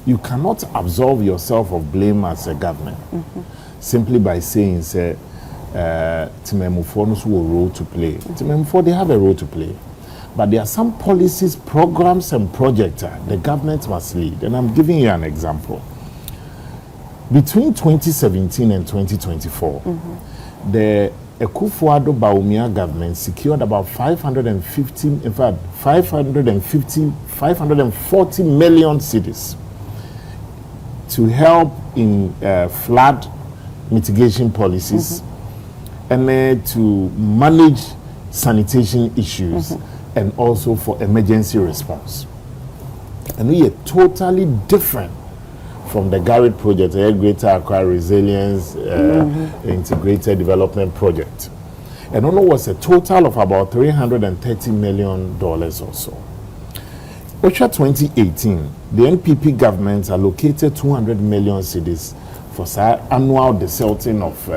you cannot absolve yourself of blame as a government simply by saying, say, Timemufo no so a role to play. Timemufo, they have a role to play. But there are some policies, programs, and projects the government must lead. And I'm giving you an example. Between 2017 and 2024, the Akufo-Addo-Bawumia government secured about 540 million cedis to help in flood mitigation policies and to manage sanitation issues and also for emergency response. And we are totally different from the Garrett project, a Greater Accra Resilience Integrated Development Project. And it was a total of about $330 million or so. OCHA 2018, the NPP government allocated 200 million cedis for annual desilting of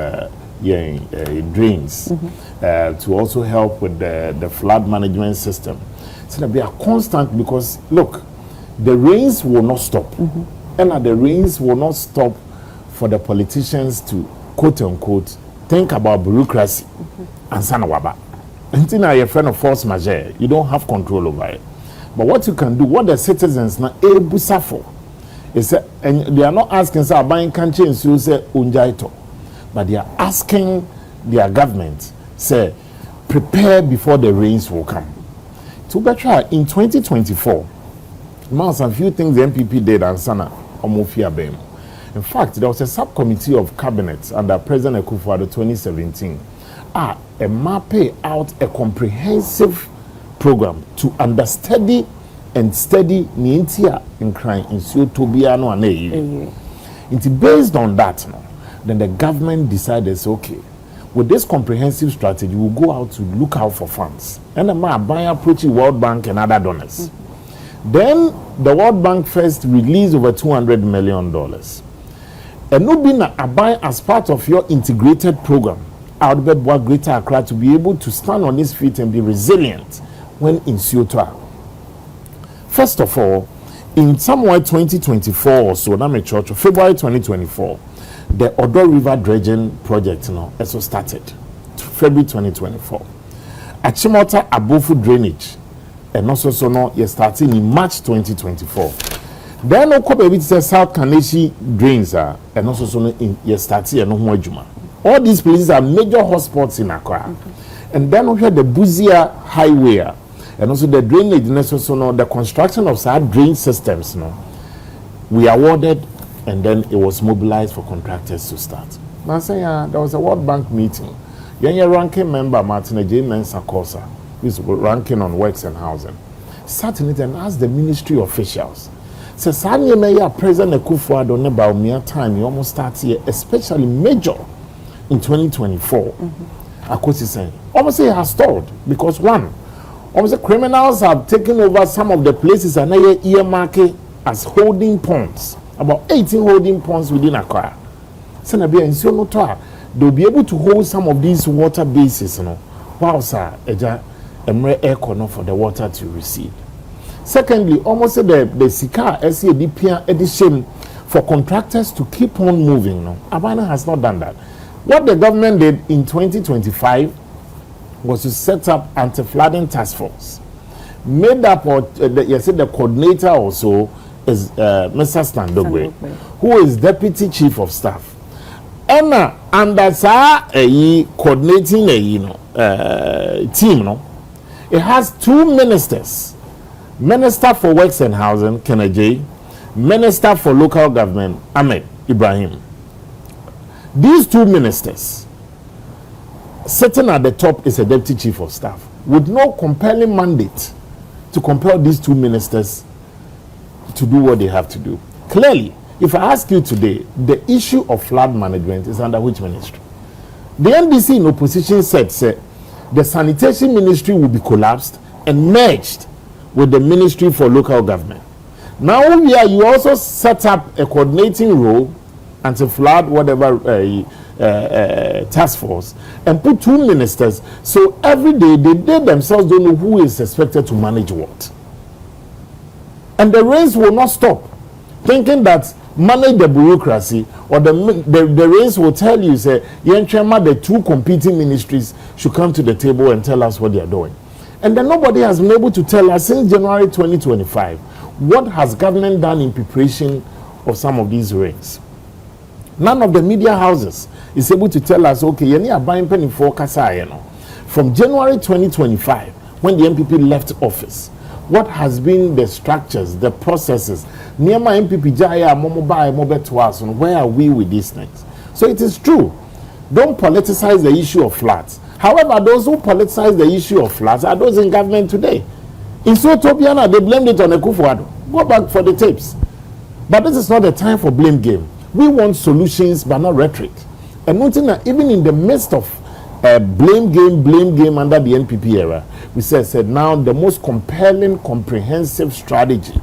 drains to also help with the flood management system. So that we are constant because, look, the rains will not stop. And the rains will not stop for the politicians to, quote unquote, think about bureaucracy and sanawaba. Until now, you're a friend of force majeure, you don't have control over it. But what you can do, what the citizens now able suffer, is and they are not asking, say, buying country and so say unjaito, but they are asking their government, say, prepare before the rains will come. To be try in 2024, amongst a few things the MPP did and Sana. In fact, there was a subcommittee of cabinet under President Akufo-Addo 2017 mapped out a comprehensive program to understudy and study Nientia in crime in Tobiano and It's based on that, then the government decided, okay, with this comprehensive strategy, we'll go out to look out for funds. And then by approaching World Bank and other donors. Then the World Bank first released over $200 million. And no being a buy as part of your integrated program, out of Greater Accra to be able to stand on its feet and be resilient when in Ciotoa. First of all, in somewhere 2024 or so, February 2024, the Odo River dredging project also started. February 2024. Achimota Abofu drainage. And also you're starting in March 2024. Then Okobe South Kaneshi drains and also you're starting all these places are major hotspots in Accra. And then we have the Buzia Highway and also the drainage, the construction of sad drain systems. We awarded and then it was mobilized for contractors to start. Now say there was a World Bank meeting. Your ranking member Martina J. Mensah Kosa, who's ranking on works and housing, sat in it and asked the ministry officials. Says President Akufo-Addo ne Bawumia time you almost start here, especially major in 2024. Akosi saying, almost it has stalled because one, almost the criminals have taken over some of the places and they earmarking as holding ponds, about 18 holding ponds within Accra. Senabia and Sionotoa, they'll be able to hold some of these water bases, while sir, Emre air corner for the water to receive. Secondly, almost the Sika SADP edition for contractors to keep on moving. Abana has not done that. What the government did in 2025 was to set up anti-flooding task force. Made up of the coordinator also is Mr. Standogwe, who is deputy chief of staff. And that's a coordinating team. It has two ministers. Minister for Works and Housing, Kennedy, Minister for Local Government, Ahmed Ibrahim. These two ministers, sitting at the top is a deputy chief of staff, with no compelling mandate to compel these two ministers to do what they have to do. Clearly, if I ask you today, the issue of flood management is under which ministry? The NDC in opposition said the sanitation ministry will be collapsed and merged with the Ministry for Local Government. Now you also set up a coordinating role anti-flood whatever task force and put two ministers, so every day they themselves don't know who is expected to manage what. And the rains will not stop. thinking that manage the bureaucracy, or the race will tell you, say, the two competing ministries should come to the table and tell us what they are doing. And then nobody has been able to tell us since January 2025 what has government done in preparation of some of these rains. None of the media houses is able to tell us, okay, you need a buying penny for Kasai, from January 2025, when the MPP left office, what has been the structures, the processes? Near my MPP Jaya, where are we with these things? So it is true. Don't politicize the issue of floods. However, those who politicize the issue of floods are those in government today. In Sotopiana, they blamed it on Akufo-Addo. Go back for the tapes. But this is not the time for blame game. We want solutions, but not rhetoric. And noting that even in the midst of blame game under the NPP era, we said now the most compelling, comprehensive strategy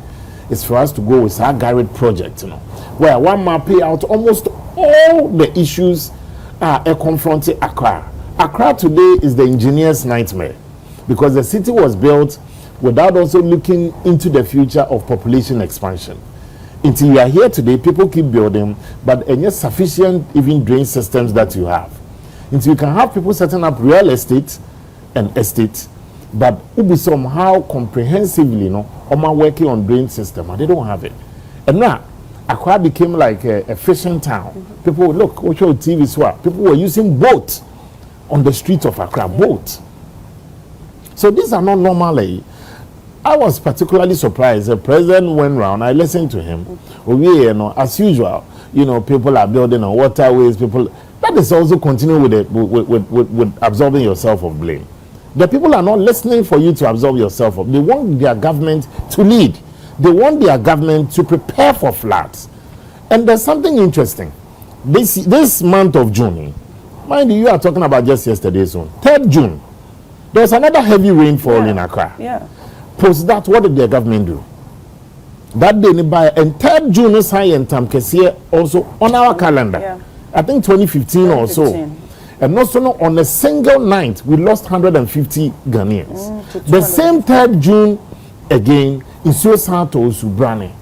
is for us to go with our Garrett project, where one man pay out almost all the issues confronting Accra. Accra today is the engineer's nightmare because the city was built without also looking into the future of population expansion. Until you are here today, people keep building, but any sufficient even drain systems that you have. Until you can have people setting up real estate and estate, but be somehow comprehensively, working on drain system, and they don't have it. And now, Accra became like a fishing town. People look, watch your TV swap. People were using boats on the streets of Accra, boats. So these are not normal. I was particularly surprised. The president went round. I listened to him. As usual, people are building on waterways. That is also continue with absorbing yourself of blame. The people are not listening for you to absorb yourself of. They want their government to lead. They want their government to prepare for floods. And there's something interesting. This month of June, mind you are talking about just yesterday, so 3rd June, there was another heavy rainfall in Accra. Yeah. Post that, what did their government do? That day, and 3rd June is high and Tamkesia also on our calendar. Yeah. I think 2015 or so. And also on a single night, we lost 150 Ghanaians. The same 3rd June, again, in Suosanto, Subrane.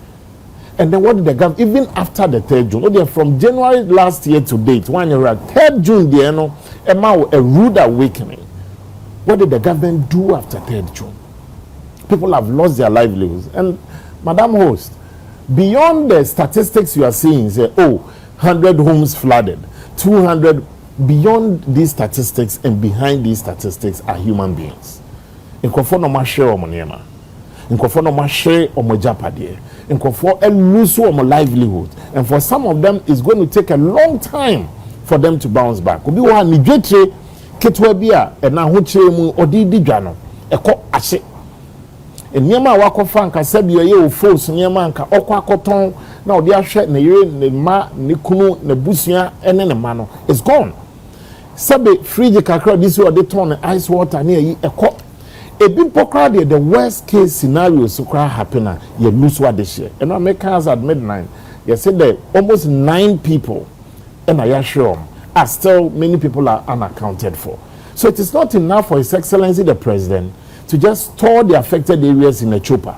And then what did the government, even after the 3rd June, from January last year to date, 1 year at 3rd June, a rude awakening. What did the government do after 3rd June? People have lost their livelihoods. And Madam Host, beyond the statistics you are seeing, say, 100 homes flooded, 200, beyond these statistics and behind these statistics are human beings. Nkofo no ma share omo niema. Nkofo no ma share omo japade. Nkofo lose omo livelihood. And for some of them, it's going to take a long time for them to bounce back. Obi wa ni dwetre ketwa bia e na ho kire mu odi dwa no ekọ ahye. Niema wakofa nka sabi ye o force niema nka okwa akoton na odi ahwe na yire ne ma ne kunu na busua ene ne ma no it's gone. Sabi fridge kakra this way odi ton ice water na yi ekọ ebi pokra the worst case scenario so kra happen na you lose what this year. And Americans at midnight you said that almost 9 people and I sure are still many people are unaccounted for. So it is not enough for His Excellency the President to just store the affected areas in a chopper.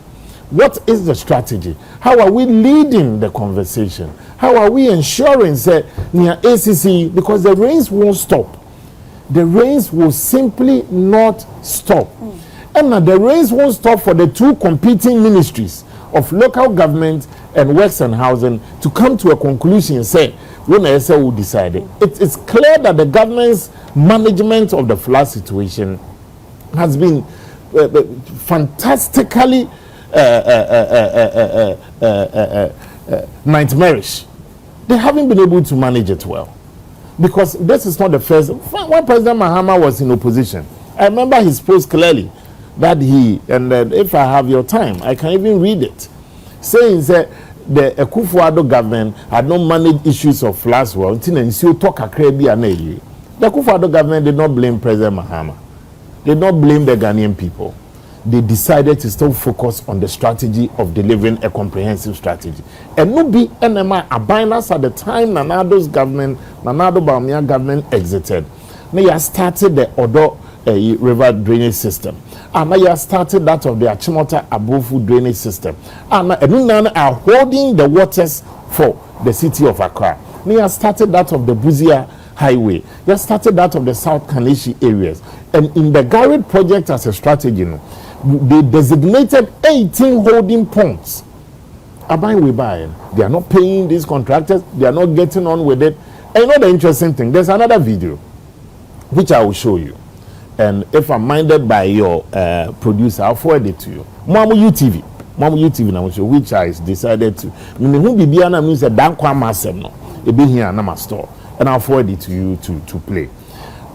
What is the strategy? How are we leading the conversation? How are we ensuring that near ACC, because the rains won't stop. The rains will simply not stop. And the rains won't stop for the two competing ministries of local government and works and housing to come to a conclusion and say, when I say we decided. It's clear that the government's management of the flood situation has been fantastically nightmarish. They haven't been able to manage it well. Because this is not the first. When President Maha was in opposition, I remember his post clearly that if I have your time, I can even read it, saying that the Akufo-Addo government had not managed issues of floods well. The Akufo-Addo government did not blame President Mahama. They did not blame the Ghanaian people. They decided to still focus on the strategy of delivering a comprehensive strategy. And no be NMI abiners at the time Nana Baumia government exited. They started the other river drainage system. And now you started that of the Achimota Abofu drainage system. And now are holding the waters for the city of Accra. Now you started that of the Buzia Highway. You started that of the South Kanishi areas. And in the Garrett project as a strategy, they designated 18 holding ponds. They are not paying these contractors. They are not getting on with it. And you know the interesting thing? There's another video which I will show you. And if I'm minded by your producer, I'll forward it to you. Mamu UTV now, which I decided to. Who be Biana means a Dankwa Masem no. It be here and store. And I'll forward it to you to play.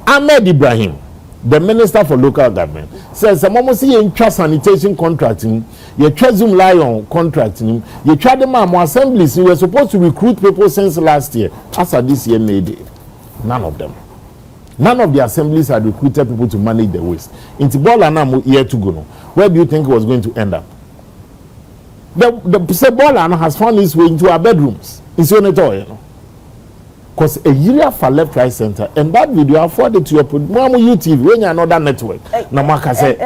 Ahmed Ibrahim, the Minister for Local Government, says some almost in sanitation contracting, you try Zoom Lion contracting, you try the Mamu assemblies, you were supposed to recruit people since last year. As of this year, made it. None of them. None of the assemblies had recruited people to manage the waste. In Tibola, year to go. Where do you think it was going to end up? The Tibola has found its way into our bedrooms. It's on it all, you know. Because a year for left, right, center, and that video I forwarded to your Mamu UTV when you're another network. Namaka said,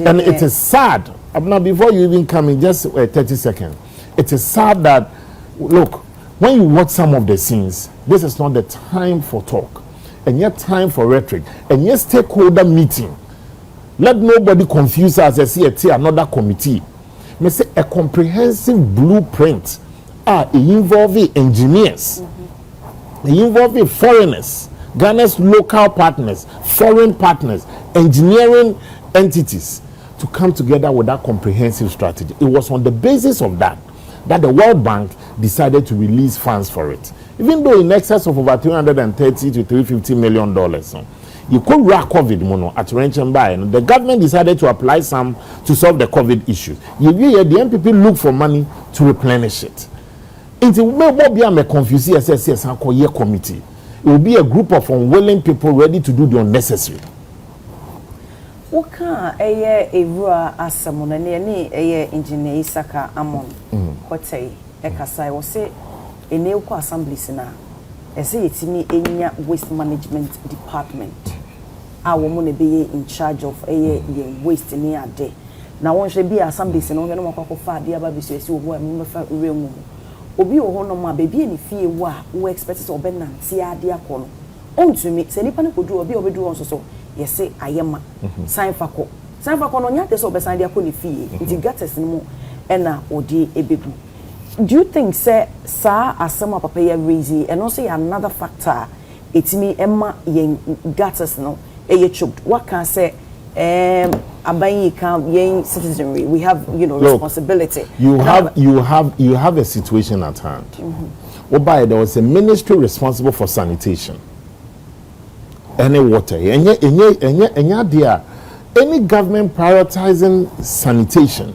and it is sad. Now, before you even come in, just 30 seconds. It is sad that, look, when you watch some of the scenes, this is not the time for talk, and yet time for rhetoric, and yet stakeholder meeting. Let nobody confuse us as see another committee. Me say a comprehensive blueprint involving engineers, involving foreigners, Ghana's local partners, foreign partners, engineering entities to come together with that comprehensive strategy. It was on the basis of that the World Bank decided to release funds for it. Even though in excess of over $330 to $350 million, you could rack COVID mono at Renchen Bay, and the government decided to apply some to solve the COVID issues. The MPP look for money to replenish it. It will be a confused SSS committee. It will be a group of unwilling people ready to do the unnecessary. What can a rua as someone and a engineer Saka Amon? What say? Ekasai was say a new assembly sena. I say it's me a waste management department. Our woman be in charge of a waste in a day. Now one should be assembly sena. No more far dear baby says you were real. Obi o hono ma baby any fee wa who expects or ben and see a dear corner. On to me, say Nipan could do a bit of do also so. Yes, say I am sign for call. Sign for call on yet so beside their pony fee. It got us no more and or de a baby. Do you think, say, sir, as some of pay raisy and also another factor? It's me, Emma, yen got us no, a choked. What can say? Abayi can yen citizenry. We have, responsibility. You have a situation at hand. Whereby there was a ministry responsible for sanitation. Any water, any government prioritizing sanitation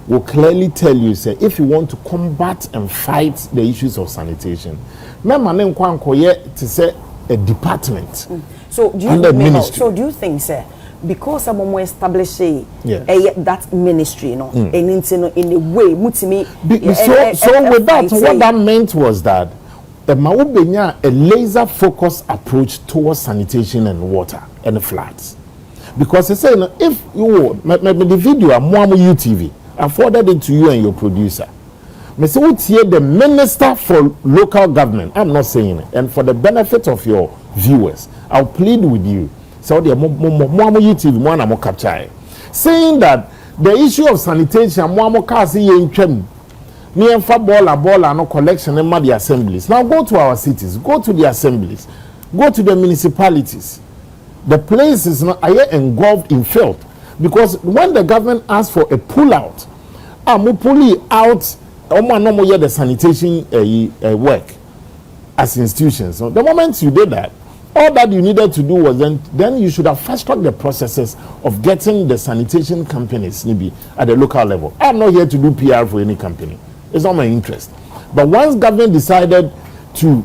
will clearly tell you, say, if you want to combat and fight the issues of sanitation, to say a department. So do you think, sir, because someone will establish that ministry, in a way, so with that, what that meant was that a laser focused approach towards sanitation and water and floods. Because they say, if you the video Mamu UTV, I forwarded it to you and your producer. Me say what here the Minister for Local Government, I'm not saying it, and for the benefit of your viewers, I'll plead with you. So the Mamu UTV one am capture saying that the issue of sanitation Mamu kasi yen me and ball and no collection and the assemblies. Now go to our cities, go to the assemblies, go to the municipalities. The place is not engulfed in filth. Because when the government asks for a pull-out, pull out the sanitation work as institutions. So the moment you did that, all that you needed to do was then you should have fast-tracked the processes of getting the sanitation companies maybe at the local level. I'm not here to do PR for any company. It's not my interest. But once government decided to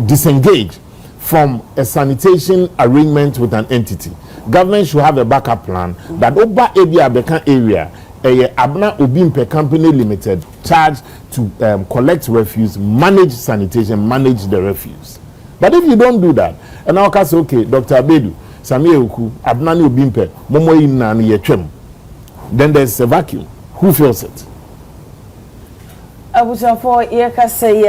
disengage from a sanitation arrangement with an entity, government should have a backup plan that over area Abna Obimpe Company Limited charged to collect refuse, manage sanitation, manage the refuse. But if you don't do that, and now can say, okay, Dr. Abedu, Sammi Awuku, Abnani Obimpe, Momo Ina and Yechem, then there's a vacuum. Who feels it? I was for Yaka say,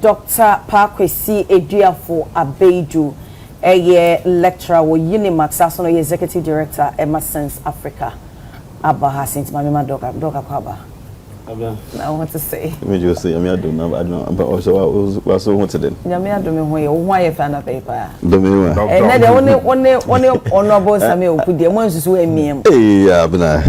Dr. Parkwesi Ediafo Abedu, a lecturer with Unimax, Sasono Executive Director, Emerson's Africa. Abba has since my mama dog Kwaba. I want to say. Me just say, I don't know, but also I was so wanted it. Yamia do me why a fan of paper. Do me and then the only honorable Samuel could the ones who were me. Hey, yeah, but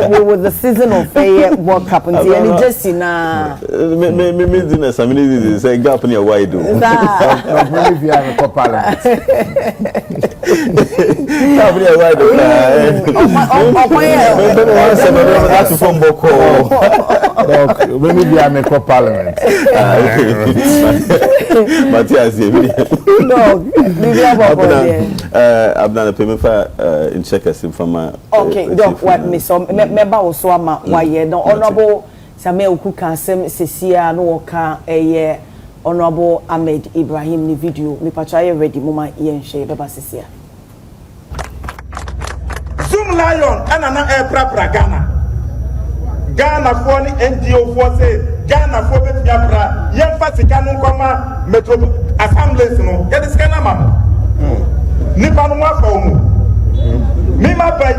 we were the season of a World Cup and just in a me Sammi say gap near why do. If you have a parliament. Gap near why do. That's from Boko. When we are a parliament. Matthias, no, I've done a payment for in checkers from my. Okay, don't what me so member also why no honorable Sammi Awuku can Sesia no ka a honorable Ahmed Ibrahim ni video me pacha ready mama yen share beba Sesia. Zoom Lion anana air Ghana for the NGO for say Ghana for the Biafra yen fasika no koma metro assemblies no ye dis kana mama nipa no afa omu me ma bai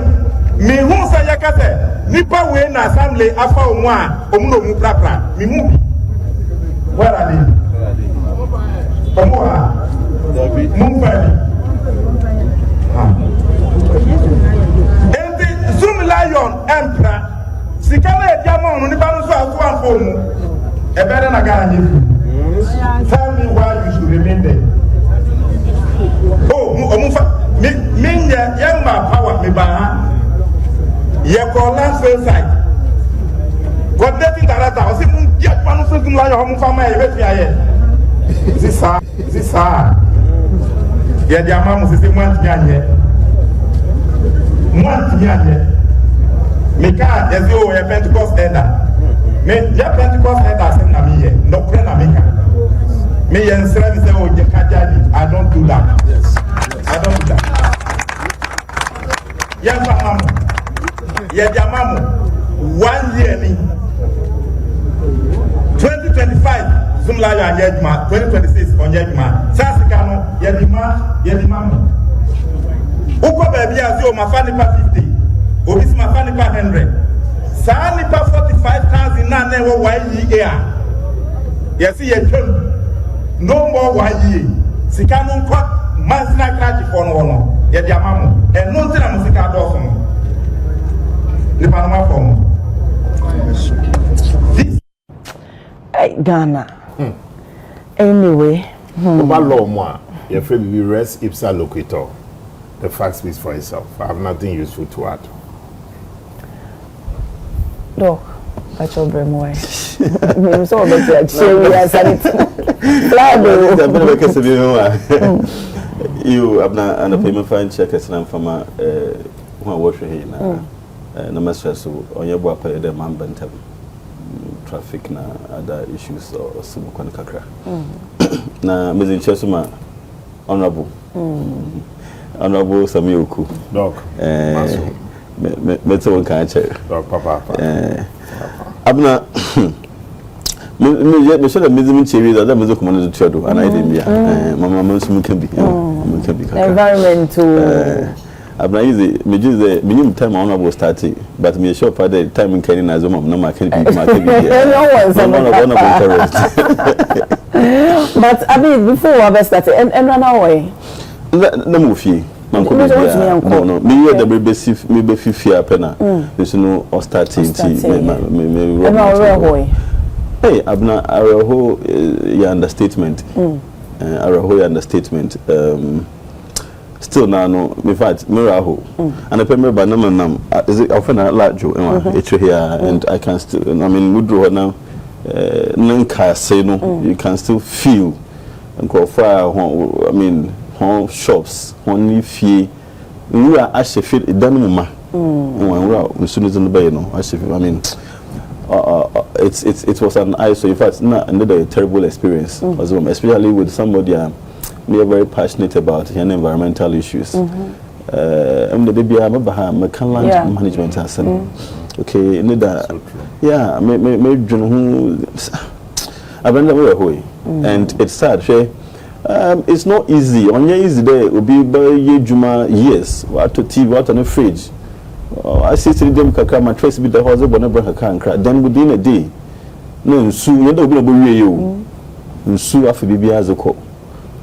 me hu say yakase nipa we na assembly afa omu a omu no mu prapra me mu where are they omu ha mu fali Zoom Lion Emperor Sikana Diamond ni banu so aso anfo mu e better na Ghana you. Tell me why you should remain there. Oh, me yemma power me ba ha. Ye call land side. Coordinating director o si mu ye panu so Zoom Lion mu fama e betia ye. Zisa ye diamond mu se mu antiyanye. Mika is you a Pentecost elder. Me ya Pentecost elder say na me here. No pray na meka. Me yen say oh je kajadi. I don't do that. Yes. I don't do that. Ya mamu. Ya jamamu. 1 year ni. 2025 Zoom Lion yejuma. 2026 on yejuma. Sasika no yedimamu. Uko baby as you mafani pa 50. Obisi mafani pa 100. Sa ni pa 45,000 na ne wo year. Yes ye twem. No more year. Sika no kwa mansina kraji for no. Ye di amamu. E no ntina musika do so. Ni pa no for mo. Hey Ghana. Anyway, Over law moi, you feel we res ipsa loquitur. The fact speaks for itself. I have nothing useful to add. Doc, that's your brain way. I'm so better. You have not an payment fine check as I'm from a wash here now. No matter so on your board, the man bent traffic na other issues or some kind of kakra. Na Mr. Chesuma, honorable. Honorable Sammi Awuku. Doc. Meto kan chair. Doc papa. Abna me should have made cherry that was a command to do and I didn't be. Mama Monsum can be. Environmental. Abna easy. Me just the minimum time honorable starting, but me sure for the time in Kenya as no can be But I mean before I started and run away. No movie. No, me hear the me be fifia pena. There's no starting me. Hey, Abna, our whole understatement. Our whole understatement. Still now, no, in fact, Miraho. And I remember Nam is it often a large here, and I can still, I mean, we draw now. Nanka say no, you can still feel and call fire. I mean, home shops, only fee. We are actually feel it done, Mama. As soon as the bay, no, actually, I mean. It was an eye, so in fact, not another terrible experience, especially with somebody we are very passionate about environmental issues. I'm the baby. I'm land management as okay. Yeah, and it's sad. It's not easy. On your easy day, will be by juma years. What to TV, what on the fridge. I see them my trace with the horse, but never can cry. Then within a day, no, soon you don't be you. Sue after baby as a call.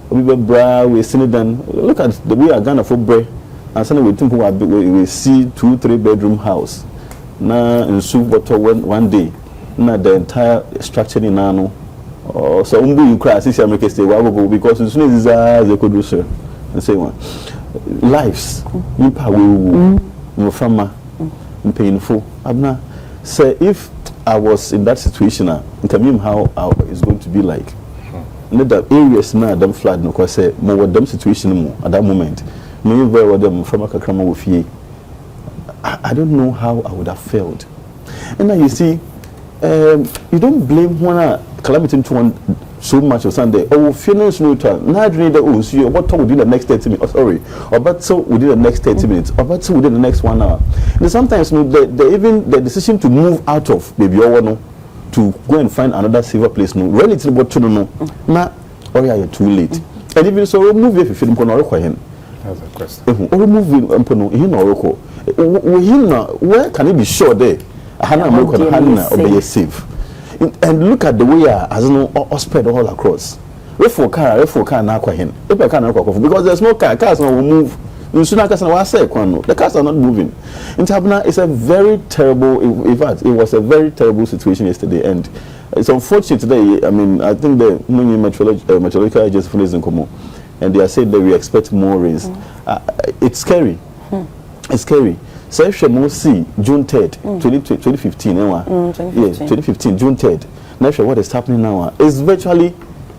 We bra, we seen it done. Look at the way I gonna for bread. And suddenly we think we see 2-3 bedroom house. Now in Sue water one day. Now the entire structure in Nano. So you cry, see make a stay because as soon as they could do so. And say one. Lives. You no farmer. Painful. Abna. Say if I was in that situation, I tell me how it's going to be like. The areas now them flood no cause say more them situation at that moment. Me very well them from Akakrama with ye. I don't know how I would have felt. And now you see, you don't blame one calamity into one so much of Sunday. Oh, feelings neutral. Now I need the see what within the next 30 minutes. Oh, sorry, or but so within the next 30 minutes, or but so within the next 1 hour. And sometimes even the decision to move out of baby or no. To go and find another safer place, no. Relative, but to know, now, or you are too late. And even so, remove if you feel require. That's a question. Or remove him or where can it be sure there? Hannah Hannah be safe. And look at the way as no spread all across. If for car now, if I can't because there's no car, cars will move. The cars are not moving. In Tabna, it's a very terrible, in fact, it was a very terrible situation yesterday. And it's unfortunate today. I mean, I think the meteorological agency is in Como, and they are saying that we expect more rains. It's scary. It's scary. So if you see June 3rd, 2015, yes, 2015, June 3rd. Now, what is happening now is virtually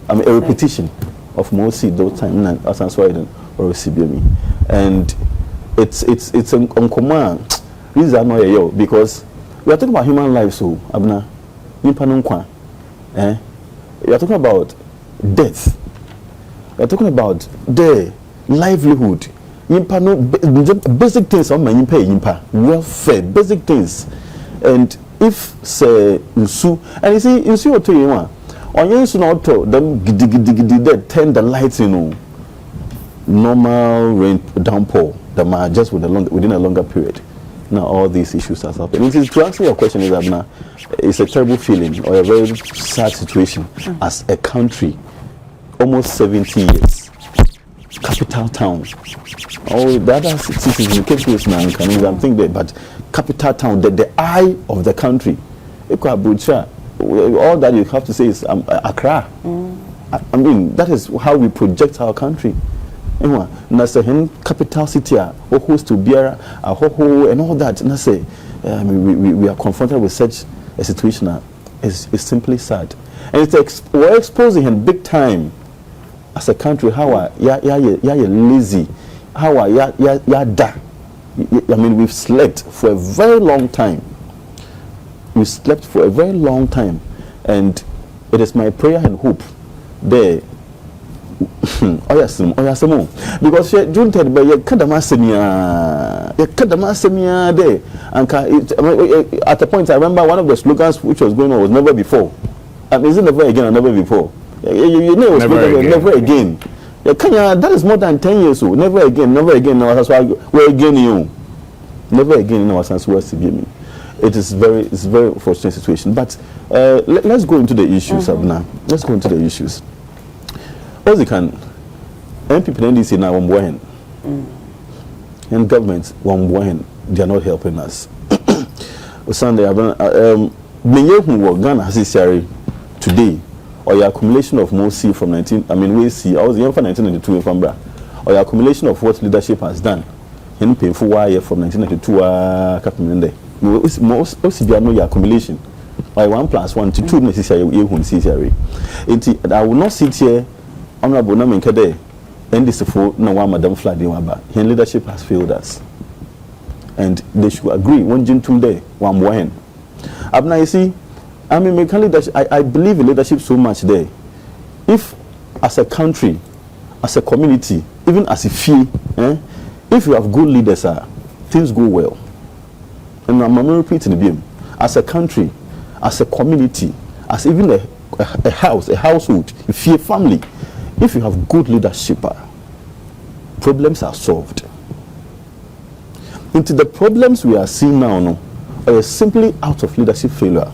a repetition of Mosi those time as I'm Sweden. Or CBME, and it's on command. These are not yo because we are talking about human life. So abna, nipanunkwa, we are talking about death. We are talking about their livelihood. Basic things on my welfare, basic things, and if say usu, and you see what you want. On your not them gidi turn the lights, normal rain downpour that just within a longer period. Now all these issues are happening. To answer your question is that it's a terrible feeling or a very sad situation as a country, almost 70 years, capital town. All the other cities in Cape Coast now, I'm thinking that, but capital town, the eye of the country. All that you have to say is Accra. I mean, that is how we project our country. Capital city, host to Biara, and all that. We are confronted with such a situation. It's simply sad, and we're exposing him big time as a country. How you're lazy, how you're da. I mean, we've slept for a very long time. We slept for a very long time, and it is my prayer and hope there. Because June 3rd, but you kadama there. And at the point, I remember one of the slogans which was going on was never before. And is it never again and never before? You know, never again. That is more than 10 years old. Never again, never again. That's why we're again you. Never again in our sense was to it's very unfortunate situation. But let's go into the issues, Abna. Let's go into the issues. As you can, MPP and NDC now one and government one they are not helping us. Sunday, Ghana has today, or your accumulation of more C from 19. I mean, we see. I was here for 1992 in Fambra. Or your accumulation of what leadership has done. In painful wire from 1992 Captain most OCB your accumulation. By 1 + 1 to 2 necessary necessary. I will not sit here. Honorable Namenkade, NDC for no one Madam Fladi Waba. His leadership has failed us. And they should agree one June day, one Wahen. Abna, you see, I mean, I believe in leadership so much there. If, as a country, as a community, even as a fee, if you have good leaders, things go well. And I'm repeating again, as a country, as a community, as even a household, if you're a family, if you have good leadership, problems are solved. Into the problems we are seeing now are simply out of leadership failure.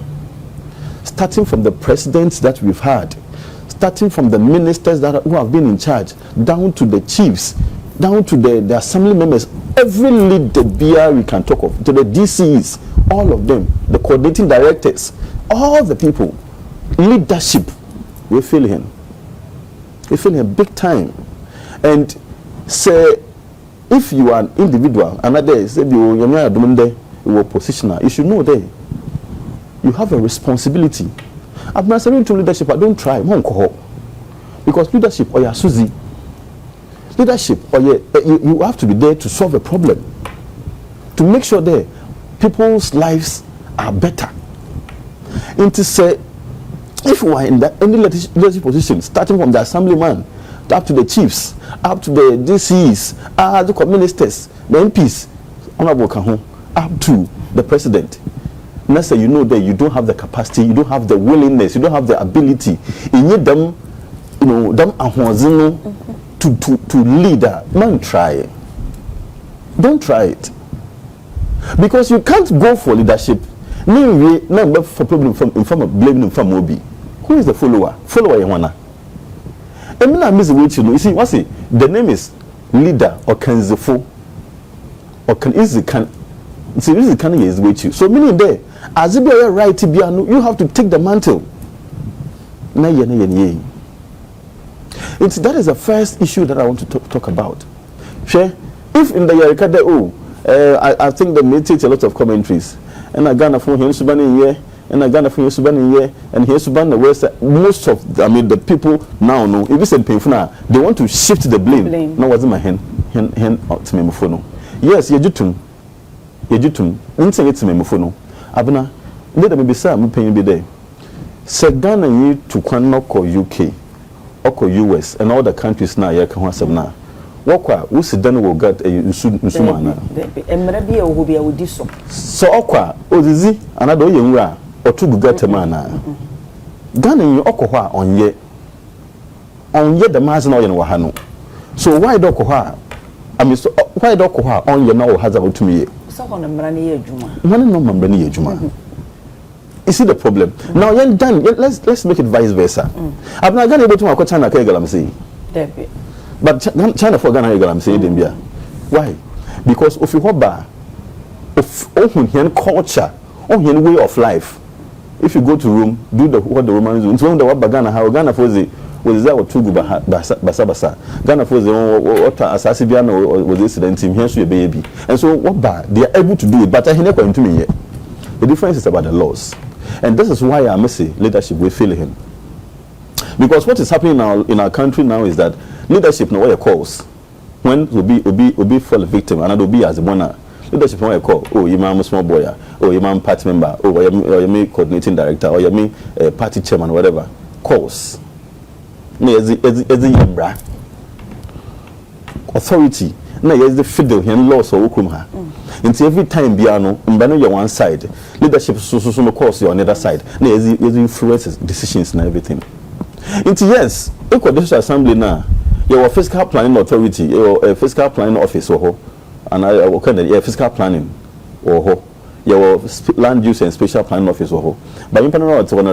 Starting from the presidents that we've had, starting from the ministers who have been in charge, down to the chiefs, down to the assembly members, every leader we can talk of, to the DCs, all of them, the coordinating directors, all the people, leadership, we're feeling big time. And say, if you are an individual, another say you are a positioner, you should know that you have a responsibility. I'm not saying to leadership, I don't try, because leadership or your Susie, leadership or you have to be there to solve a problem, to make sure that people's lives are better. And to say, if you are in any leadership position, starting from the assemblyman up to the chiefs, up to the DCs, the ministers, the MPs, up to the president, let's say you know that you don't have the capacity, you don't have the willingness, you don't have the ability, you need them, to lead. Man, try it. Don't try it, because you can't go for leadership. No for problem in form of blaming from Mobi. Who is the follower? Follower Yawana. I mean, I miss the way you see. What's it? The name is leader or kanzefo or is the can is with you. So meaning there, as if you are right to be, you have to take the mantle. That is the first issue that I want to talk about. If in the Yarikade, I think they may take a lot of commentaries. And I got from here, Subani here, and I got from here, Subani here, and here, Suban the West. Most of, the people now know, if it's a painful now, they want to shift the blame. No, wasn't my hand to me phone. Yes, Yajutum, didn't say it to me phone. Abuna, let me be some paying be there. Said Ghana you to Kwanok or UK, or US, and all the countries now, Yakan Wakwa, who sit down will get a Usumana. Emrabia will be a Wudiso. So, Okwa, Ozizi, another young ra, or two Gugatamana. Gunning Okoha on ye the Mazano in Wahano. So, why Dokoha? I mean, why Dokoha on ye now has about to me? So, on a Brani Juma. One no Mambrani Juma. You see the problem? Now, you're done. Let's make it vice versa. I'm not going to go to my China Kegalam say. But China for Ghana, I'm saying, why? Because if you have culture, way of life, if you go to Rome, do what the Romans do. So the Ghana, how Ghana for the was there or two Basa. Ghana for the what Asasibiano was this team here, so your baby. And so what they are able to do it, but I never going to me yet. The difference is about the laws, and this is why I must say leadership will fail him. Because what is happening now in our country now is that leadership no way calls when will be fall victim and will be as a winner. Leadership no way call. Oh, you man small boy, oh you man party member, oh you me coordinating director, or you me party chairman, whatever. Calls. Authority. No, yes the fiddle here laws or ukumha. Until every time biano, mbano you one side. Leadership so calls you on the other side. No, yes influences decisions and everything. Into yes, Equal Assembly now. Your fiscal planning authority, your fiscal planning office, and I will kind of fiscal planning, your land use and special planning office, but in Panama, it's one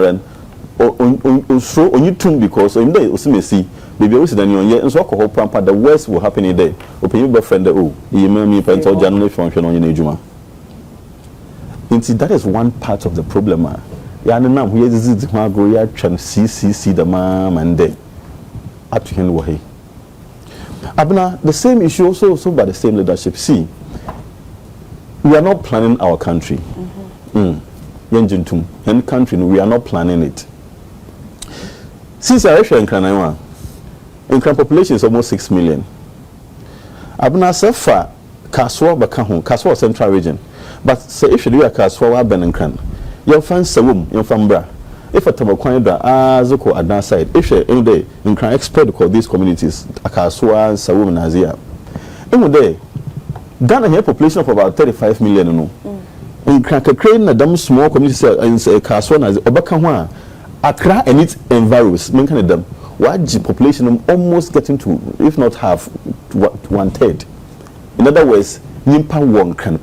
on you too because in there, see, maybe also then you and so the worst will happen in there. Open your friend, you may me pencil January function on your Juma. That is one part of the problem. Yanam, who is the Margoya, CCC, the mom, and then up to him, Wahi. Abna, the same issue also by the same leadership. See, we are not planning our country. Yenjintum, and country, we are not planning it. Since I actually in Kranaiwa, Nkran population is almost 6 million. Abna Sefa, Kaswa Bakahon, Kaswa Central Region. But say if you do a Kaswa Benkran, you'll find Sawum, you'll find Bra. if a Tabakwanda, Zoko at that side, if any day, you can expect to these communities, Akaswa, Sawum, and Azia. Any day, Ghana has a population of about 35 million. No, in creating a dumb small community in Kaswana, Obakanwa, Accra and its environs, making them. What the population almost getting to, if not half, 1/3. In other words, Nimpa one can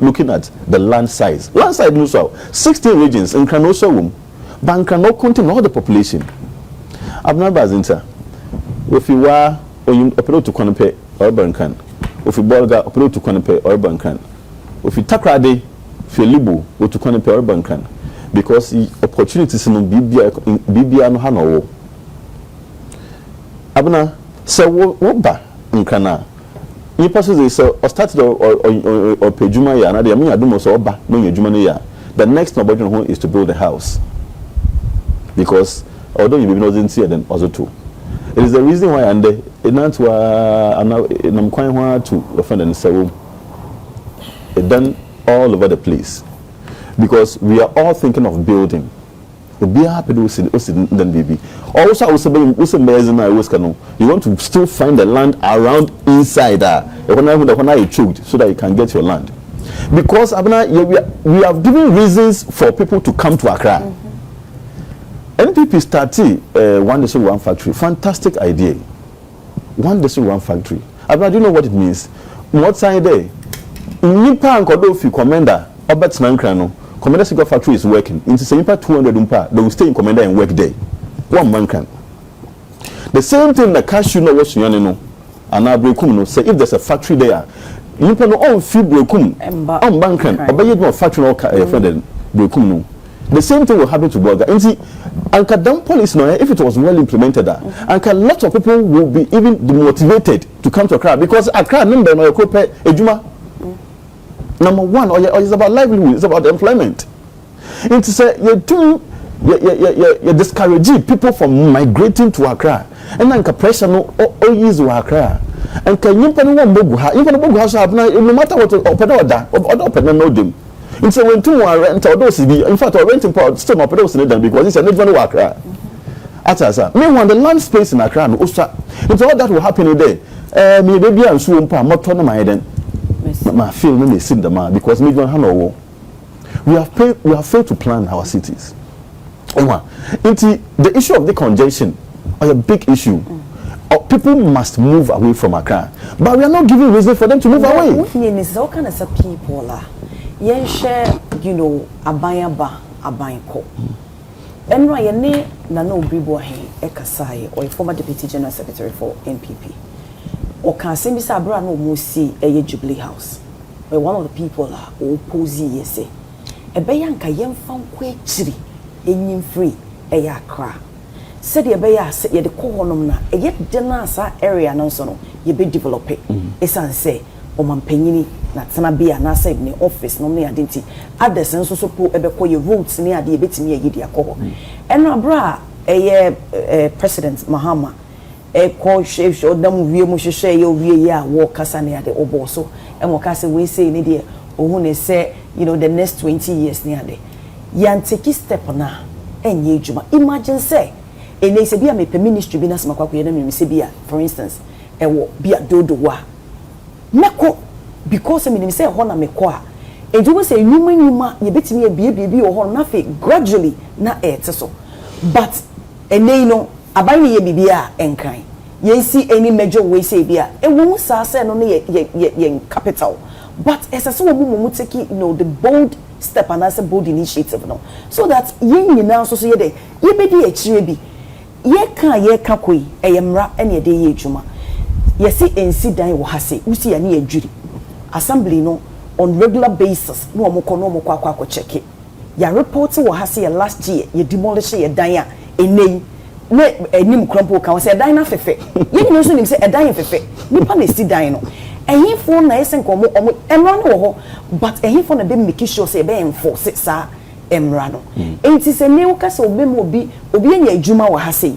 looking at the land size. Land size no so 16 regions in Kranoso but cannot contain all the population. Abna Bazinta. If you were or you appeal to Konepe urban can. If you Bolga appeal to Konepe urban can. If you Takrade, Felibu or to Konepe urban can. Because the opportunities in Bibia no Hano. Abna say what ba nkana nipa so say or started or pejuma ya na de me adum so oba no yejuma ne ya the next nobody home is to build a house because although you be not see then also too it is the reason why and not I'm quite to offend and say it done all over the place because we are all thinking of building. Be happy to see then baby. Also, you want to still find the land around inside when I choked so that you can get your land. Because we have given reasons for people to come to Accra. NPP started one district, one factory. Fantastic idea. One district, one factory. Do you know what it means? What side there? Nipa and Kodofi commander, Albert Nankrano. Commander Cigar Factory is working. In the same 200 umpa, they will stay in Commander and work day. One man can. The same thing that cashew no was no. And now breakum no say if there's a factory there, you can all feed breakum on bankan. Or by no factory no friend breakum no. The same thing will happen to Bolga. And see, Anka Dam police now, if it was well implemented, Anka lots of people will be even demotivated to come to Accra because Accra number no a Ejuma. Number one, or it's about livelihood, it's about employment. It's say you discourage people from migrating to Accra. And then pressure no use to Accra. And can you pay one bogu? Even the bogu house have no matter what open no them. It's a when two are rent or those in fact or renting part still not those in them because it's a different Accra. Atasa. Meanwhile, the land space in Accra also it's all that will happen today. Me baby and so on more turn my head. My feel no may the man because we have failed to plan our cities. The issue of the congestion is a big issue. People must move away from Accra, but we are not giving reason for them to move away. All kinds of people share, abayaba abayko. And why na no bibo Ekasai or a former deputy general secretary for NPP. Or can say Mr. Abra no mo see a Jubilee House. Where one of the people are opposing yese. A bayanka yem found quachiri, in free, a yakra. Said ye baya set ye the cohonumna, a yet denasa area no sono, ye be develop it. Esan say, O man penini, not sana be an asset in the office, no me identity. Others sense so po ebeko ye roots near the bit me a gidia coho. And Abra, a president Maha. A call shapes or them we must share your ya walk Cassania de Oboso and Wakasa we say in India or when say the next 20 years near day. Yan take a step on her and ye juma. Imagine say a Nasabia may per ministry be as Makaku and Missibia, for instance, and will be a dodoa. Mako because I mean say Hona Mequa. And you will say you bet me a baby or nothing gradually na so. But a no Abani ye bibia enkan. Ye see any major way say bia. E won sa say no ye capital. But as a so mu take the bold step and as a bold initiative no. So that ye nyina so ye dey ye be di akire bi. Ye ka koi e ye mra ene ye dey ye adwuma. Ye see ensi dan wo ha say usi ya ne adwiri. Assembly no on regular basis no omoko akwa check it. Ya report wo ha say last year ye demolish ye dan a enei ne enim krampo kan say dan na fefe ye nyino so nim say dan fefe nipa na si dan no ehifo na esen komo emra no ho but ehifo na be make sure say be enforce sa emra no enti se ne wo ka say obi enya adwuma wo ha sei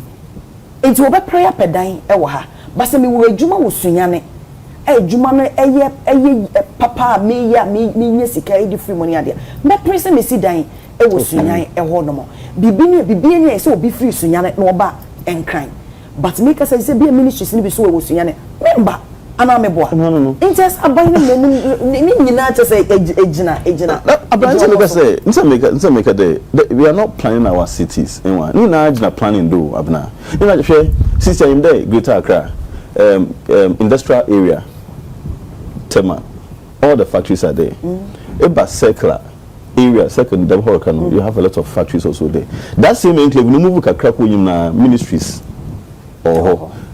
enti wo be prayer pedan e wo ha ba se me wo adwuma wo sunyane adwuma no eye papa me ya me nya sika e di free money ade me pray say me si dan e wo sunyan e ho no mo bibi ne say obi free sunyan no oba enkran but make us say be ministries ni bi so wo sunyan member ana meboa no interest aban ni nyina to say ejina aban say nse make we are not planning our cities in one ni na ejina planning do abna you know share sister in there Greater Accra industrial area Tema all the factories are there eba circular area second the whole Kano you have a lot of factories also there that same enclave no move kakra ko yim na ministries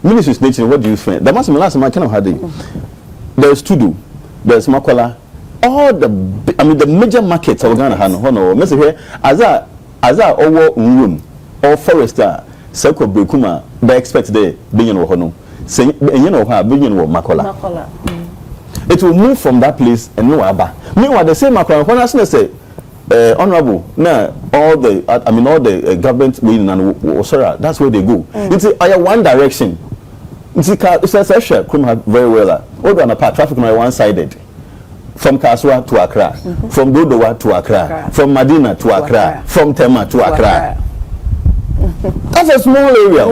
ministries nature what do you think that must be last man kind of had there's Tudu there's Makola all the the major markets of Ghana no me say here as a owo room or forester circle Bekuma they expect there being no no say you know ha being no Makola it will move from that place and no aba meanwhile the same Makola when I say honorable now all the government meeting and sorry that's where they go it's one direction it's a very well all on a part traffic on one sided from Kaswa to Accra from Dodowa to Accra from Medina to Accra from Tema to Accra that's a small area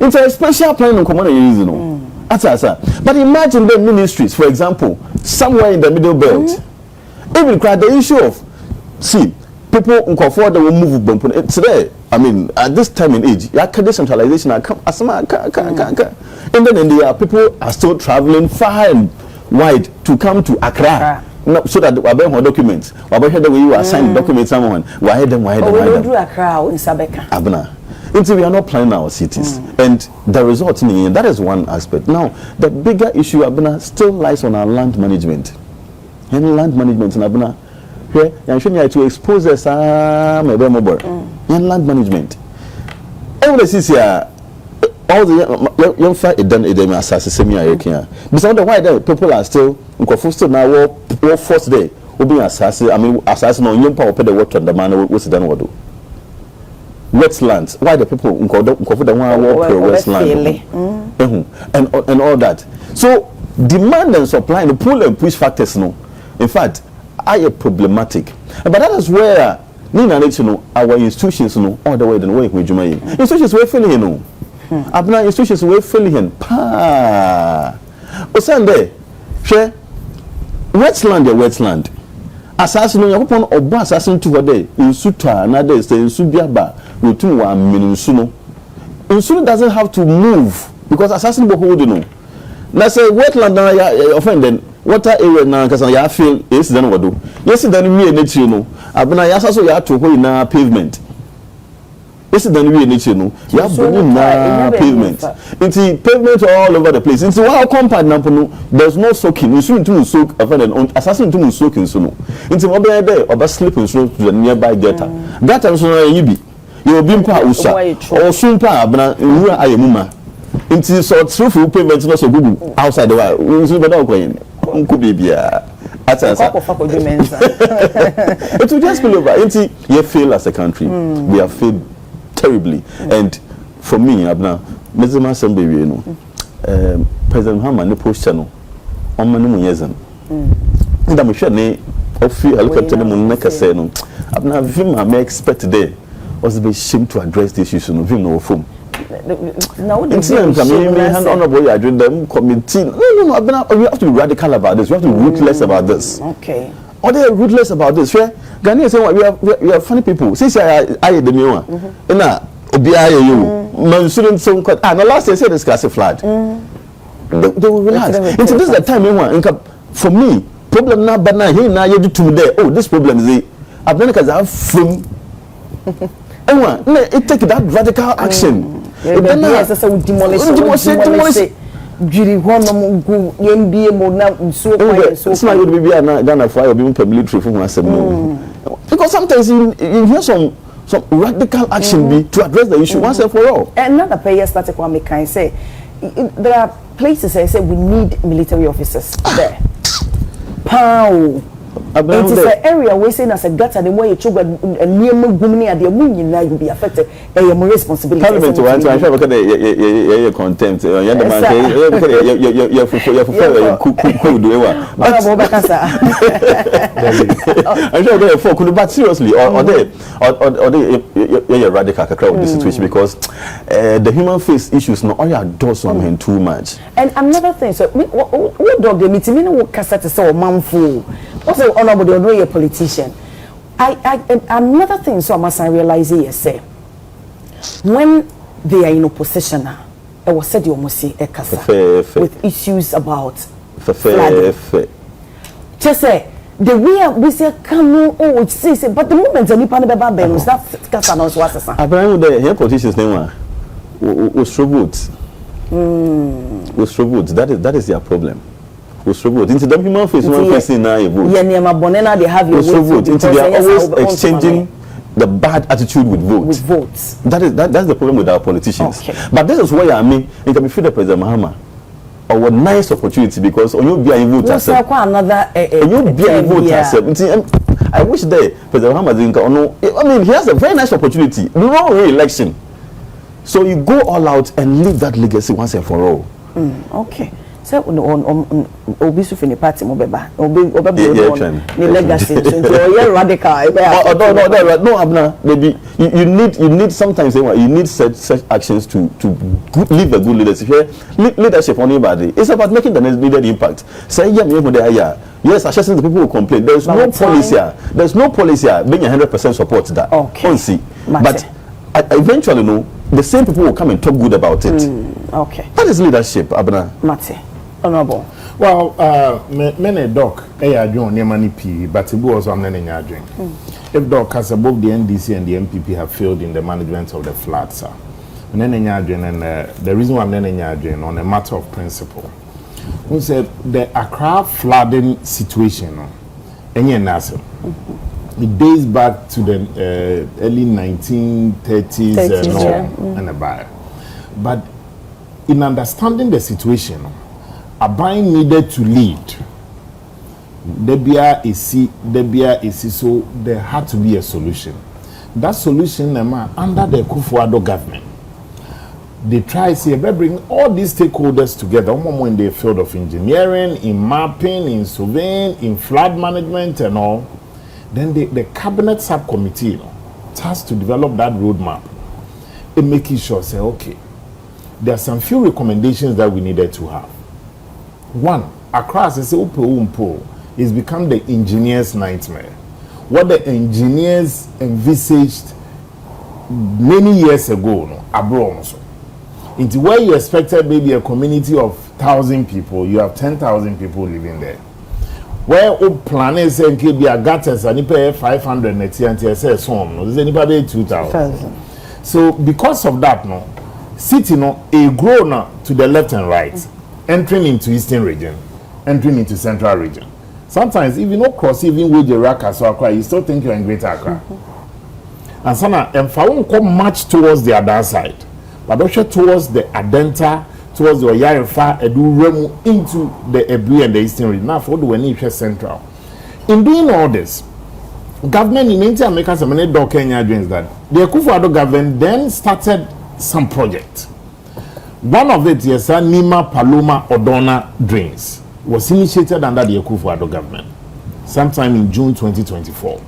it's a special plan in common you know but imagine the ministries for example somewhere in the middle belt even the issue of see, people that will move today. I mean, at this time in age, decentralization and then India, people are still traveling far and wide to come to Accra. So that we have more documents. We have the way you assign documents someone. Why them? Do Accra in Sabeka. Abna. Until we are not planning our cities, and the result in that is one aspect. Now, the bigger issue, Abna, still lies on our land management. And land management in Abna. I'm showing you to expose us and land management. All the cities here, all the young fight it done it assassin here. Because otherwise people are still now war force day will be assassin. I mean assassin on young power pay the water on the man what's done what do. Wetlands. Why the people the one war wetland and all that. So demand and supply the pull and push factors no. In fact are problematic, but that is where our institutions all the way the way we institutions we feeling abna institutions we feeling Sunday share wetland assassin upon obo assassin to day in suta another say in subiaba routine 1 minute no doesn't have to move because assassin go hold na say wetland na offend water area na kasa ya feel is then what do yes then we nature no abuna ya so ya to ho na pavement yes then we nature no ya bring na pavement into pavement all over the place into one compound na no there's no soaking you shouldn't to soak and assassin to soak in so no into obe there oba slip in so to the nearby gutter so you be you be mpa usa or sumpa abuna nura ayemuma into so through pavement no so google outside the wall so be na okoyin it will just spill over. You fail as a country. We have failed terribly. And for me, Abna, President Maha ne post channel on my new years. And I'm sure they offer a look at them make a say no. Abna Vim I may expect today was to be ashamed to address the issues of Vim no phone. No, honorable them committee. No, we have to be radical about this. We have to be ruthless about this. Okay. Or they are ruthless about this. Ghanaians say we are funny people. Since I the new one, na obiya you. Man shouldn't so cut. No last year say this class flood. They will relax. Into this is the time we want. For me, problem now, but now here now you do to me there. Oh, this problem is it. I've done because I have from. It take that radical action. Demolish. Jiri hono go MBA mo na so quiet so. It's not going to be Ghana for you being military for because sometimes you hear some radical action be to address the issue once and for all. Another player started what me can say. There are places I say we need military officers there. Pow. It is an area we say as a gutter the way you chug and near Mugumni at the moon you be affected and your responsibility. Parliament to answer, I'm sure because you contempt. You're the I'm sure they folk but seriously or they radical with this situation because the human face issues no all your doors on too much. And another thing, so what dog the meeting no cassette so manful. What's the honorable don't know you're a politician. Another thing so I must realize here say when they are in opposition I was said you must see a cassette with issues about just say the way we say come oh say but the moment any pan be balance that cassette no was asa Abraham the here politicians name was vote that is their problem. Into the human face, one person now you vote. They have your vote. Into they are always exchanging the bad attitude with votes. That's the problem with our politicians. Okay. But this is why I mean, it can be feel the President Maha or a nice opportunity because on you be a vote as another you be a vote as I wish that President Maha didn't know. I mean, he has a very nice opportunity. No re-election. So you go all out and leave that legacy once and for all. Okay. So on obisu fini party mo beba obi ni legacy so you radical no abna baby you need sometimes you need such actions to leave a good leadership leadership on anybody. It's about making the needed impact. Say yes, assessing the people who complain. There's no policy being 100% support that. Okay. But eventually no the same people will come and talk good about it. Okay. That is leadership, Abna. Mate. Honorable. Well, many doc, money P, but it was on any drink. If doc has both the NDC and the MPP have failed in the management of the flood, sir. And the reason why I'm on a matter of principle. We said the Accra flooding situation, it dates back to the early 1930s and about. But in understanding the situation, Abai needed to lead. Debia is so there had to be a solution. That solution under the Kufuor government. They try to bring all these stakeholders together in the field of engineering, in mapping, in surveying, in flood management and all. Then the cabinet subcommittee has to develop that roadmap and making sure say okay, there are some few recommendations that we needed to have. One, across is become the engineer's nightmare. What the engineers envisaged many years ago, abroad. Into where you expected maybe a community of 1,000 people, you have 10,000 people living there. Where planners and be a gutters and pay 500 net and says home, no, there's anybody 2,000. So because of that, city a grown to the left and right, entering into eastern region, entering into central region. Sometimes if you not cross even with the Raka so Accra, you still think you're in Greater Accra. And so now if I won't come much towards the other side, but also towards the Adenta, towards the Oyarifa, Edu into the Ebri and the eastern region. Now for the Wenifia Central. In doing all this, government in India America some many dog Kenya dreams that the Kufuor government then started some project. One of it is Nima Paloma Odona drains was initiated under the Kufuor government sometime in June 2024.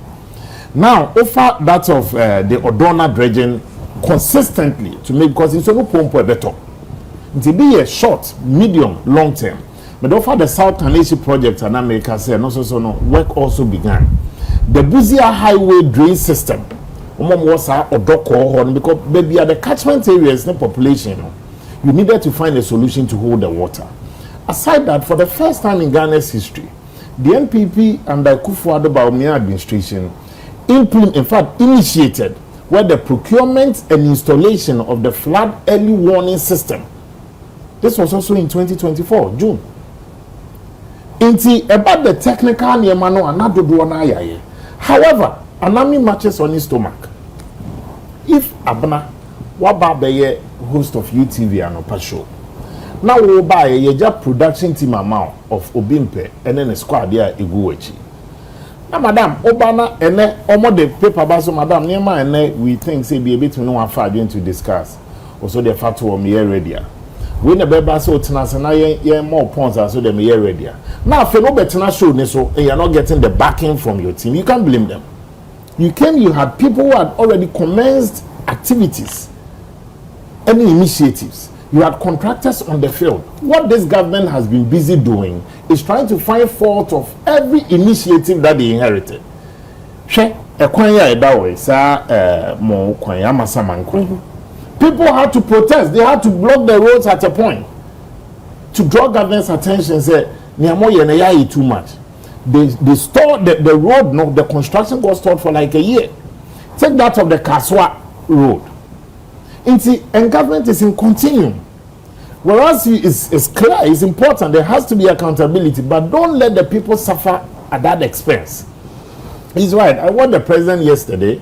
Now offer that of the Odona dredging consistently to make because it's no pump better. To be a short, medium, long term. But offer the South Kaneshie project and America said no work also began. The Buzia Highway drain system was because maybe at the catchment areas no population. You needed to find a solution to hold the water. Aside that, for the first time in Ghana's history, the NPP and the Kufuor administration initiated where the procurement and installation of the flood early warning system. This was also in 2024, June. About the technical however, Anami matches on his stomach. If Abna Waba host of UTV and Opa show. Now we buy a production team amount of Obimpe and then a squad there Iguechi. na madam obana ene omo the paper baso madam niema ene we think say be a bit no one far to discuss also the fact of me ready we na be ba so tenase na ye more points so the me ready now if no better show ne so and you're not getting the backing from your team, you can't blame them. You had people who had already commenced activities, any initiatives. You had contractors on the field. What this government has been busy doing is trying to find fault of every initiative that they inherited. People had to protest. They had to block the roads at a point to draw government's attention. Say, too much. They stored the road. No, the construction got stored for like a year. Take that of the Kaswa road. And government is in continuum. Whereas it's clear, it's important, there has to be accountability, but don't let the people suffer at that expense. He's right. I warned the president yesterday,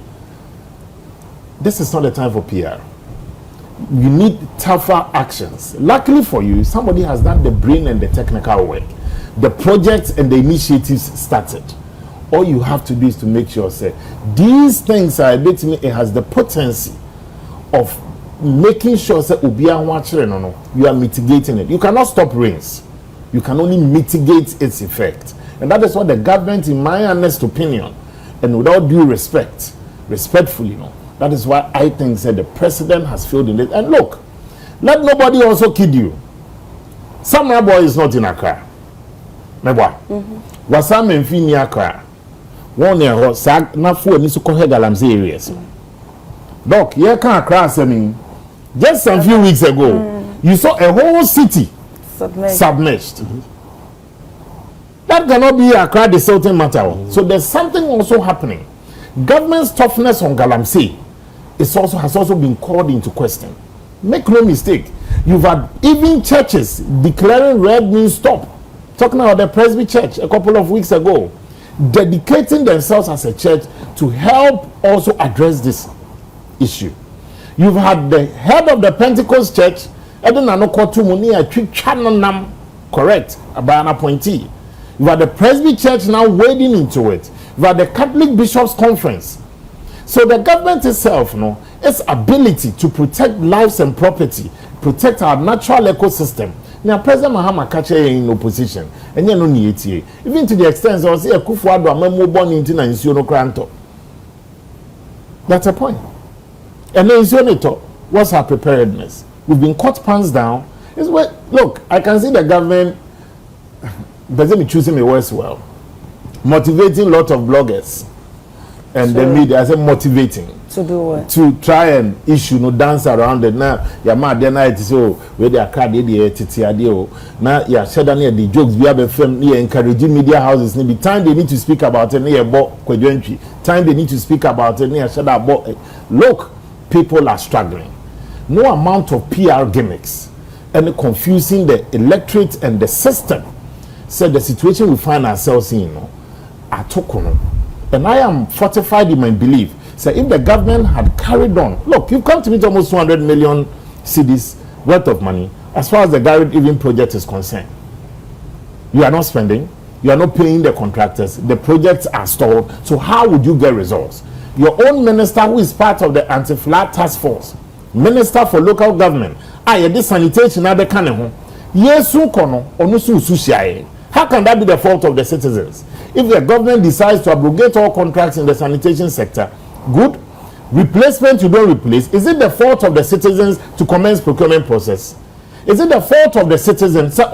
this is not the time for PR. You need tougher actions. Luckily for you, somebody has done the brain and the technical work. The projects and the initiatives started. All you have to do is to make sure, say, these things are a bit, it has the potency of making sure that you are mitigating it. You cannot stop rains. You can only mitigate its effect. And that is what the government, in my honest opinion, and without due respect, respectfully, that is why I think that the president has failed in it. And look, let nobody also kid you. Sammi boy is not in Accra. Wasam and Fini Accra. One year, Sag, not for any so called Galamsey areas. Doc, you can't cross. I mean, just a few weeks ago, you saw a whole city submerged. That cannot be a crowd desulting matter. So there's something also happening. Government's toughness on Galamsey has also been called into question. Make no mistake. You've had even churches declaring red means stop. Talking about the Presby Church a couple of weeks ago, dedicating themselves as a church to help also address this issue. You've had the head of the Pentecost Church, correct, by an appointee. You've had the Presby Church now wading into it. You've had the Catholic Bishops' Conference. So the government itself, its ability to protect lives and property, protect our natural ecosystem. Now, President Maha Kache in opposition, and you know, even to the extent I say, that's a point. And then what's our preparedness? We've been caught pants down. It's what, look, I can see the government doesn't be choosing me words well, motivating a lot of bloggers and the media. I say motivating to do what? To try and issue no dance around it. Now, your man, then I so where they are card now yeah, share down the jokes we have a film near encouraging media houses. Maybe time they need to speak about it near time they need to speak about it near share about. Look, people are struggling. No amount of PR gimmicks and confusing the electorate and the system said the situation we find ourselves in are tokono. And I am fortified in my belief. So if the government had carried on, look, you've come to meet almost 200 million cedis worth of money as far as the Garrett Even project is concerned. You are not spending, you are not paying the contractors, the projects are stalled. So how would you get results? Your own minister, who is part of the anti-flood task force, minister for local government, this sanitation, how can that be the fault of the citizens? If the government decides to abrogate all contracts in the sanitation sector, good. Replacement you don't replace. Is it the fault of the citizens to commence procurement process? Is it the fault of the citizens to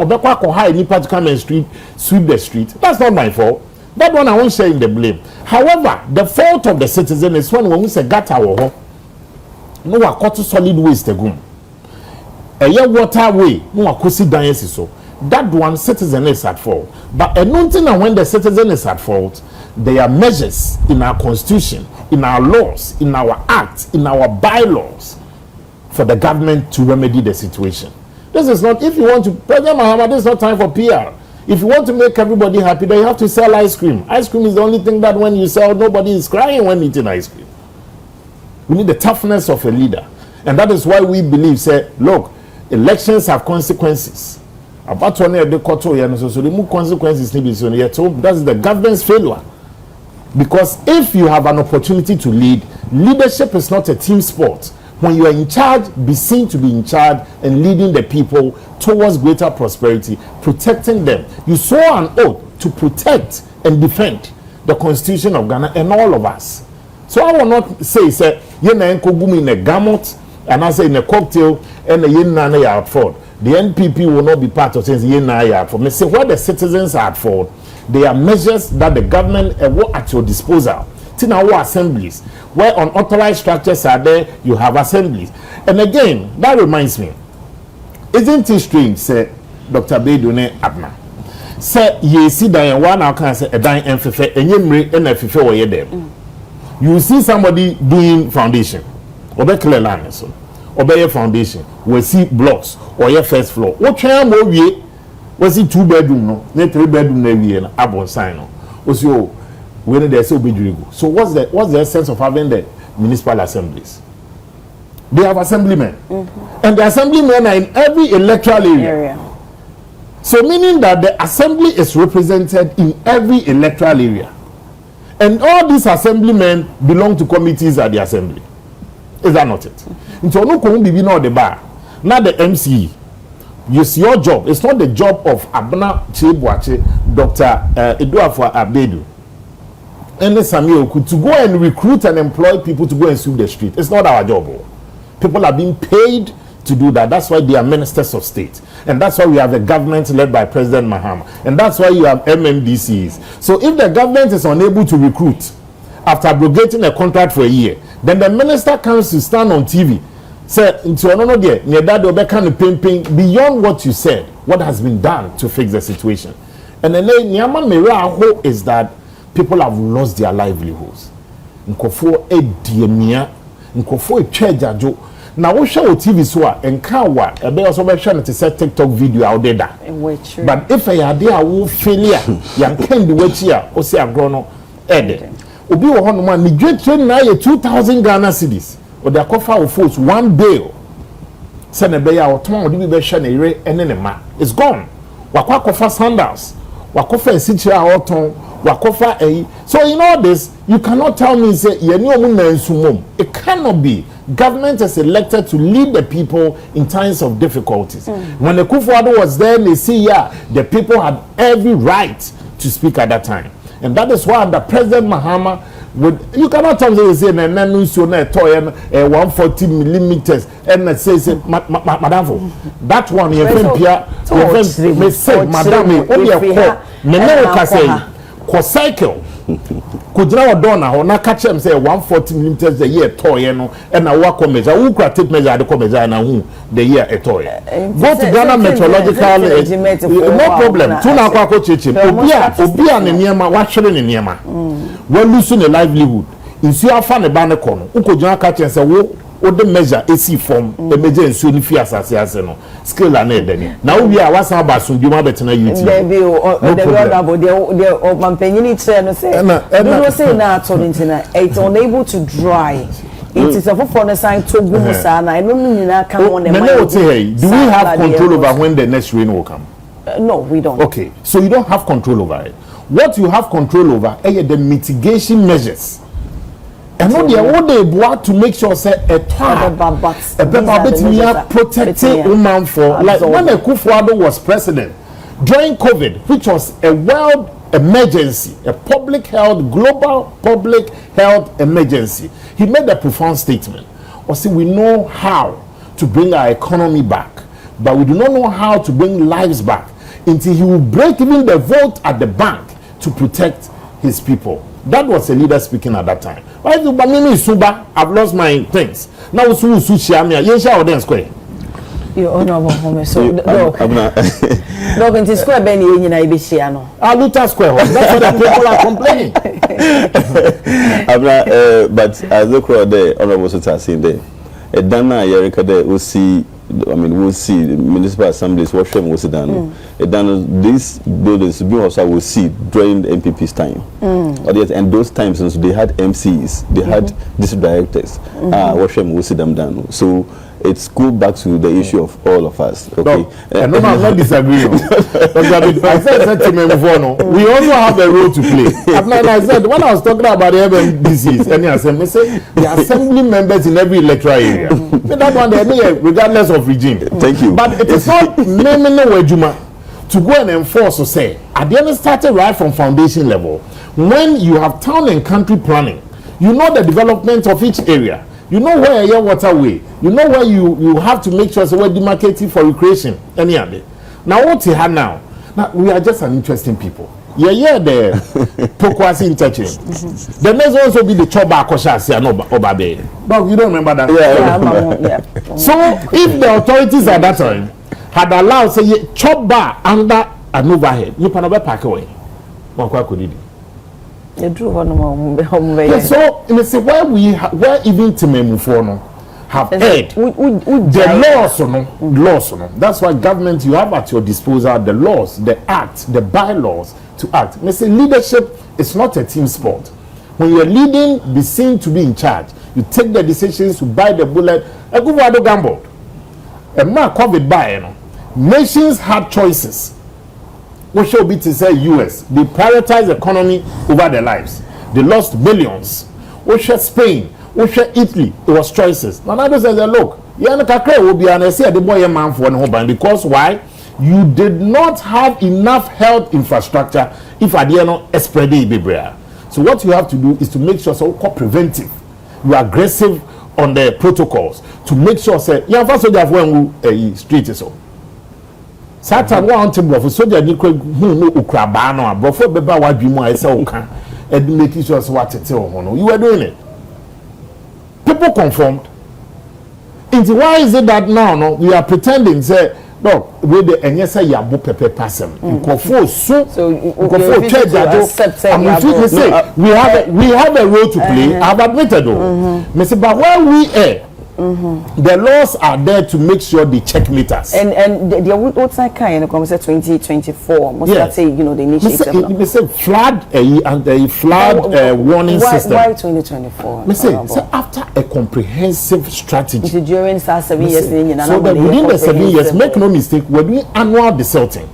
come and sweep the street? That's not my fault. That one I won't share in the blame. However, the fault of the citizen is when we say gata no wa solid waste agum. A year waterway no wa kosi dan so. That one citizen is at fault. But anointing and when the citizen is at fault, there are measures in our constitution, in our laws, in our acts, in our bylaws for the government to remedy the situation. This is not, if you want to, President Maha, this is not time for PR. If you want to make everybody happy, then you have to sell ice cream. Ice cream is the only thing that when you sell, nobody is crying when eating ice cream. We need the toughness of a leader. And that is why we believe, say, look, elections have consequences. About one year, the consequences, that's the government's failure Because if you have an opportunity to lead, leadership is not a team sport. When you are in charge, be seen to be in charge and leading the people towards greater prosperity, protecting them. You swore an oath to protect and defend the Constitution of Ghana and all of us. So I will not say, you know, in a gamut, and I say in a cocktail, and a yin at fault. The NPP will not be part of saying yin at fault. Me say what the citizens are at fault. They are measures that the government will at your disposal. In our assemblies, where unauthorized structures are there, you have assemblies. And again, that reminds me, isn't it strange, say Dr. Bedune Abna? Say, ye see that one I can say a dying and fefe, and you and a fefe or them. You see somebody doing foundation, or be clear land, so, or be your foundation, we see blocks or your first floor. What time will we? Was it 2-bedroom, no? 3-bedroom, maybe an abon sign, no? Was your when they say obedient. So what's the essence of having the municipal assemblies? They have assemblymen, and the assemblymen are in every electoral area. So meaning that the assembly is represented in every electoral area, and all these assemblymen belong to committees at the assembly. Is that not it? Into no be not the bar, not the MCE. It's your job. It's not the job of Abna Chebwache, Dr. Eduafo Abedu, and Sammi to go and recruit and employ people to go and sweep the street. It's not our job. People are being paid to do that. That's why they are ministers of state. And that's why we have a government led by President Maha. And that's why you have MMDCs. So if the government is unable to recruit after abrogating a contract for a year, then the minister comes to stand on TV, say, beyond what you said, what has been done to fix the situation. And then Nyama Mera hope is that people have lost their livelihoods. Nkofo ediemia, nkofo etwejajo. Na wo hwe o TV so a enka wa ebe also be hwe to say TikTok video out there. But if I had there wo failure, yan kan di wachi a o se agro no ede. Obi wo hono ma ni dwetre na ye 2000 Ghana cedis. O de akofa wo force one bail. Se na be ya o ton odi be hwe na ire ene ne ma. It's gone. Wakwa akofa sandals. Wakofa esichira a oton. Wakofa eh. So in all this, you cannot tell me say it cannot be. Government is elected to lead the people in times of difficulties. When the Kufuor was there, they see the people had every right to speak at that time, and that is why the President Mahama would. You cannot tell me say na nunso na toy 140 millimeters and say madam that one you may say madam only cycle could draw a donor or not catch him say 140 millimeters a year toy no and a walk on measure who could take measure the comedy and who the year a toy. Go to Ghana Meteorological no problem. Tuna kwako chichi. Obia ne niema wahwere ne niema. We lose a livelihood. Insu afa ne ba ne kono. Uko jina catch and say wo the measure AC form the measure insu ni fi asase no. Skill na edeni. Na wo bia wasa ba sunduma betena UT. There o mampenyini kire no say. No say na to ntina. It's unable to dry. It is a for the sign to gumusa na eno nyina kan on the mind. Do we have control over when the next rain will come? No, we don't. Okay, so you don't have control over it. What you have control over are the mitigation measures. And what they want to make sure say a protecting women for like when the Kufuor was president during COVID, which was a world emergency, a public health, global public health emergency. He made a profound statement. Or say we know how to bring our economy back, but we do not know how to bring lives back until he will break even the vote at the bank to protect his people. That was a leader speaking at that time. Why do Banini Suba? I've lost my things. Now Sushi Yesha or dance square. Your honorable home. So look into square Benny in Ibisiano. Luta Square. That's what the people are complaining. But as the crowd there, honorable Sutasi there. A Dana Yerika there will see. I mean, we'll see the municipal assemblies. What will see done? These buildings will see during the MPP's time. And those times, they had MCs, they had district directors. What will see them done? So it's go back to the issue of all of us. Okay. No, I'm not disagreeing. I said to me before, no, we also have a role to play. I said when I was talking about the NDCs, and I said the assembly members in every electoral area. That one they regardless of regime. Thank you. But it is not to go and enforce or say at the end started right from foundation level. When you have town and country planning, you know the development of each area. You know where your waterway. You know where you have to make sure so we're demarcating for recreation. Any other. Now what you have now? Now we are just an interesting people. Yeah, the Pokwasi interchange. The next one also be the Choba Koshasi and Obabe. But you don't remember that? Yeah. So if the authorities at that time had allowed say Choba under an overhead, you can never pack away. You drew one so in say where even Timemu for no have heard the laws no. That's why government you have at your disposal the laws, the act, the bylaws to act. Me say leadership is not a team sport. When you're leading, be seen to be in charge. You take the decisions to buy the bullet. A good word gamble. A man COVID buy no. Nations had choices. What should be to say US? They prioritize economy over their lives. They lost billions. What should Spain? What should Italy? It was choices. Now others say, look, will be an essay the boy man for one because why? You did not have enough health infrastructure if I did not spread it. So what you have to do is to make sure so preventive. You are aggressive on the protocols to make sure say yeah first soldier when a street is so. Satan want to bluff soldier ni who no ukraba no before beba wadwimu I say oka and making sure so what you were doing it. People conformed. Into why is it that now no we are pretending say no we the enye say yabo pepe passem nkofo so nkofo church we have a role to play. I've admitted though me say but where we are the laws are there to make sure they checkmate us. And the outside kind of 2024 must yes. Say you know the initiative. Me say flood and a flood warning system. Why 2024? Me say after a comprehensive strategy. During 7 years, so that within the 7 years, make no mistake, we're doing annual desilting.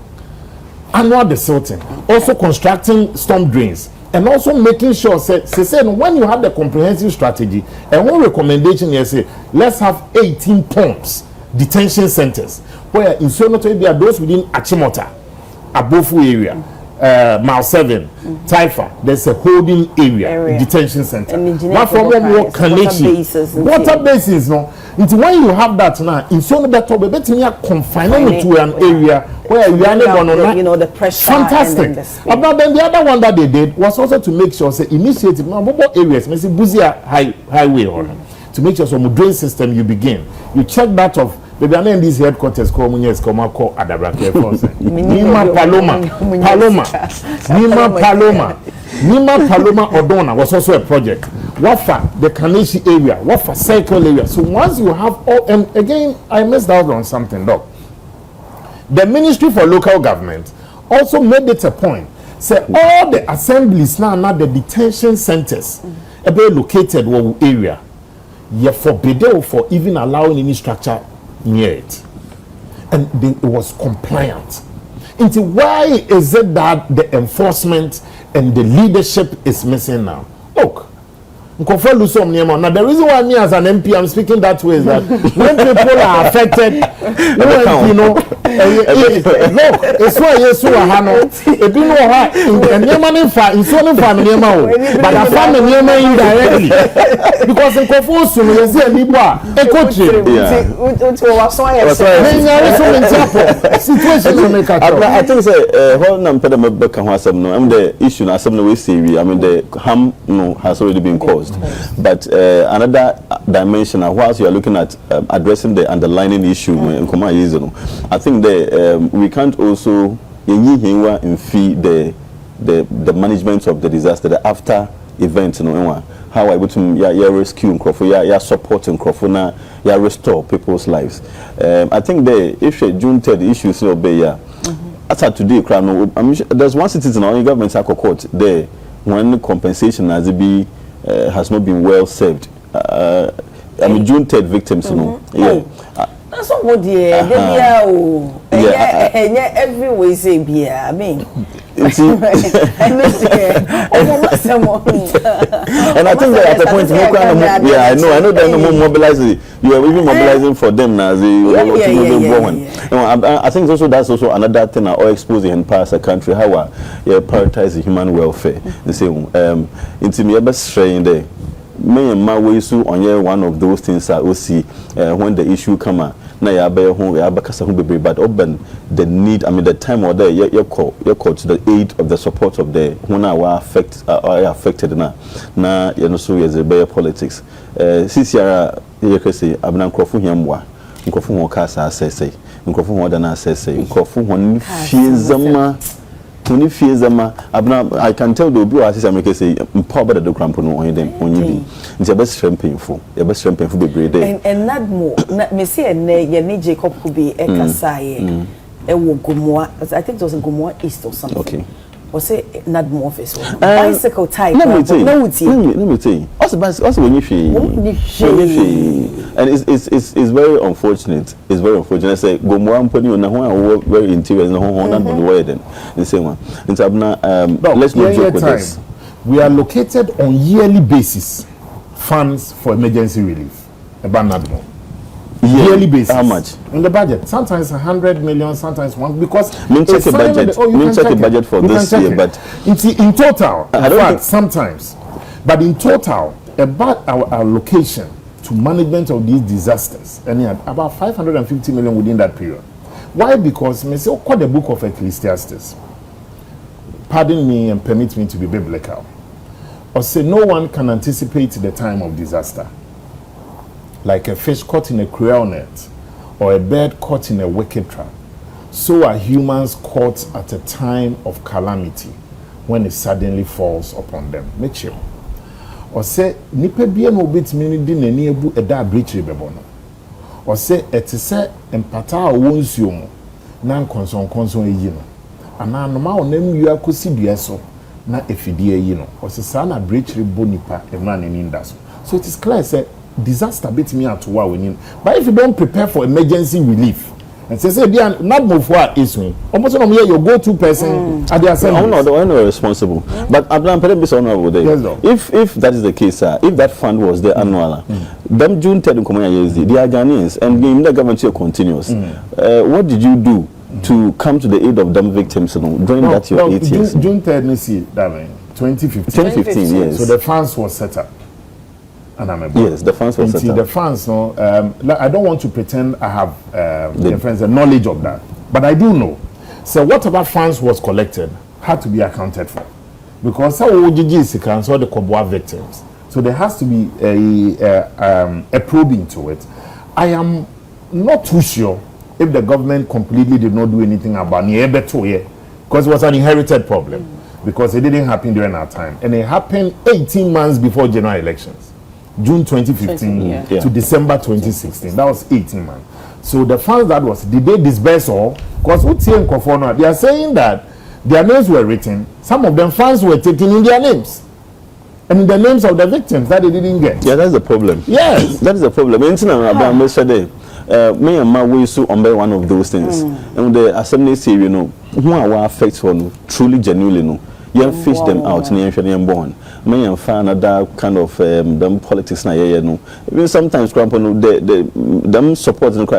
Also constructing storm drains. And also making sure, say when you have the comprehensive strategy, and one recommendation here say, let's have 18 pumps, detention centers, where in Sonoto there are those within Achimota, Abofu area, Mile 7, Taifa, there's a holding area. Detention center. Not from more connection. Water basins, no. It's when you have that now, in Sonoto, we better confining to an area where you are the pressure. Fantastic. But then the other one that they did was also to make sure, say, initiative, mobile areas, maybe Buzia highway, to make sure some drain system you begin. You check that off. Maybe I name these headquarters call Adabrake Force. Nima Paloma Odona was also a project. Wafa, the Kanishi area, Wafa Circle area. So once you have all, and again, I missed out on something, Doc. The Ministry for Local Government also made it a point. Say all the assemblies now the detention centers located in area. You forbidden for even allowing any structure near it. And it was compliant. Into why is it that the enforcement and the leadership is missing now? Look. Now the reason why me as an MP I'm speaking that way is that when people are affected, when, you know, look, it's why you so hano. If you know how, and Yemen it's only family but a family indirectly because in Kofosu you see a Libra, a coach. Situation to make I think say whole number I'm the issue na some we say I mean the harm has already been caused. But another dimension, whilst you are looking at addressing the underlying issue, I think we can't also feed the management of the disaster, the after event, how able to rescue and support and restore people's lives. I think if June 3rd issue is not as of today, there's one citizen on the government court there when compensation has not been well served. I mean June 3rd victims, so what dear every way say beer I mean and I think that at the point I know they're no more mobilizing. You are even mobilizing for them now. I think also that's also another thing that all exposing in past a country how prioritize human welfare. They say into me best strain there. Me and my way so on one of those things I will see when the issue come out. Na ya be ho ya bakasa ho bebre but open the need I mean the time or there you call to the aid of the support of the when are affected na you know so yes be politics CCR you can say abna nkrofo hiamwa nkrofo ho ka sa say nkrofo ho da na say nkrofo ho fiezama abna I can tell the obi assist make say empower the cramp no on them on you it's best painful bebre day and that more me say ye ni Jacob could be ekasaye e wo gomoa I think it was in Gomoa East or something okay or say not more office bicycle type let me tell you also when you and it's very unfortunate I say Gomoa mponi na ho very interior na ho na the way then the same one it's let's not joke with this. We are located on yearly basis funds for emergency relief about NADMO. Yearly basis. How much? In the budget. Sometimes 100 million, sometimes one. Because check a budget. Check a budget for this year, but in total, sometimes. But in total, about our allocation to management of these disasters, and about 550 million within that period. Why? Because me say quite the book of Ecclesiastes. Pardon me and permit me to be biblical. Or say no one can anticipate the time of disaster. Like a fish caught in a cruel net or a bird caught in a wicked trap, so are humans caught at a time of calamity when it suddenly falls upon them. Make sure. Or say nipa bia no bit mini di nani ebu eda breach bebono. Or say etise empata wonsuo mo na konson eyi no. Ana no ma onam yu akosi bia so na efidie eyi no. Or say sa na breach bonipa e man ni ndaso. So it is clear say disaster bit me out to what we need. But if you don't prepare for emergency relief, and say not move for issue, almost your go-to person at the assembly. I'm not responsible. But I'm based on over there. Yes, if that is the case, if that fund was there annual, them June 10 they are Ghanaians and the government continues. What did you do to come to the aid of them victims during that your 8 years? June 10, 2015. Yes. So the funds was set up. Yes, the funds were set up. The funds, no, I don't want to pretend I have the knowledge of that, but I do know. So whatever funds was collected had to be accounted for, because some OGGs saw the Kobwa victims, so there has to be a probing to it. I am not too sure if the government completely did not do anything about it, because it was an inherited problem, because it didn't happen during our time, and it happened 18 months before general elections. June 2015 to December 2016. That was 18 months. So the funds that was, did they disburse all? Because they are saying that their names were written. Some of them funds were taken in their names. And in the names of the victims that they didn't get. Yeah, that's the problem. Yes. That is the problem. Me and my way so on one of those things. And the assembly say, you know, who are affected for truly genuinely no. You fish them out and you born. Me and find another kind of them politics na no. Even sometimes them support and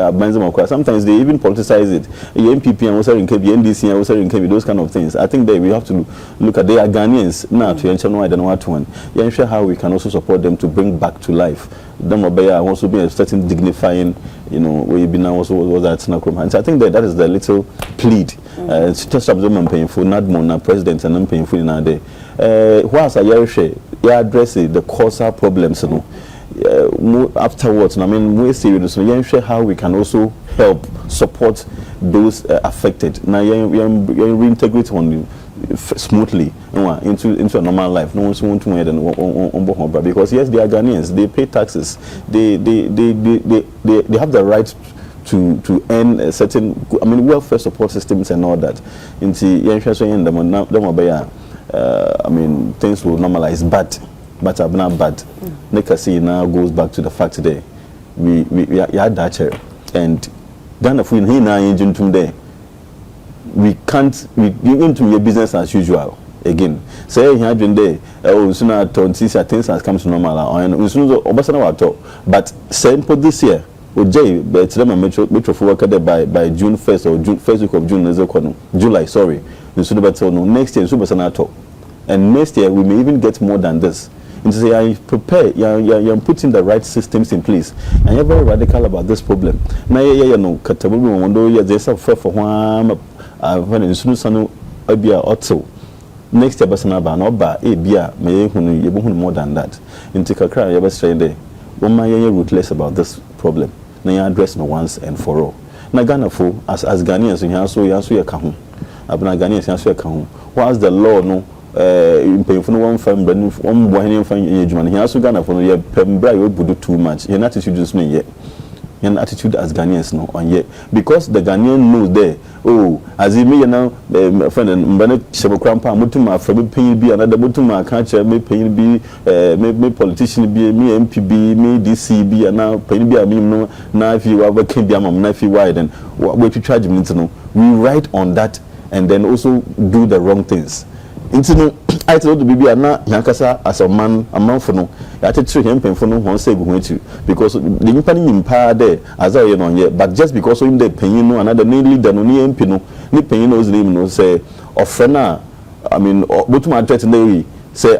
sometimes they even politicize it. MPP and also in KB, NDC and also in KB, those kind of things. I think that we have to look at they are Ghanaians now to ensure no I don't know what one. You ensure how we can also support them to bring back to life. Them obey also be a certain dignifying, you know, where you be now also was that Snakrum. And so I think that is the little plead. It's just absorbing painful, not more na president and painful in our day. Whilst I address the causal problems, you know, afterwards, I mean, we serious, you share how we can also help support those affected. Now, you reintegrate on smoothly into a normal life. No one's want to more than on because yes, they are Ghanaians. They pay taxes. They have the right to earn a certain, I mean, welfare support systems and all that. I mean, things will normalize, but I'm not bad. Nekasi now goes back to the fact today we had that chair, and Ghana for in na engine today. We into your business as usual again. Say here during day, sooner 20 things has come to normal and soon obasana wato. But same for this year, Ojay, but metro for work by June 1st or June 1st week of June, July, sorry. Next year, Subasanato. And next year we may even get more than this. And to say, I prepare, you're putting the right systems in place. And you're very radical about this problem. Now, Katabu, there's a fair for one, when it's Sunu Abia Otto. Next year, Basanaba, no ba, Abia, may you more than that. In Tikakra, you're best trained there. One my ruthless about this problem. Now, you address me once and for all. Now, Ghana, as Ghanaians, you also your Kahun. Abna Ghanaians, you also your Kahun. What's the law, no? Pay for one firm, but one boy find engagement. He also Ghana for your pembra, you would do too much. Your attitude is me yet. Your attitude as Ghanaians no on yet. Because the Ghanaian knows there, oh, as he may now, friend and Mbana Shabakrampa, Mutuma, from pay be another Mutuma catcher, may pay be, may politician be, me MPB, me DC be, and now pay be a no, now if you are can be a mom, if you wide and what to charge me to know. We write on that and then also do the wrong things. Into I told the baby Anna Yankasa as a man for no. I take to him for no one say with you because the impany in power there as I know yet, but just because of the pain no another nearly than only impino, ni pain knows name no say or friend. I mean, what to my threat say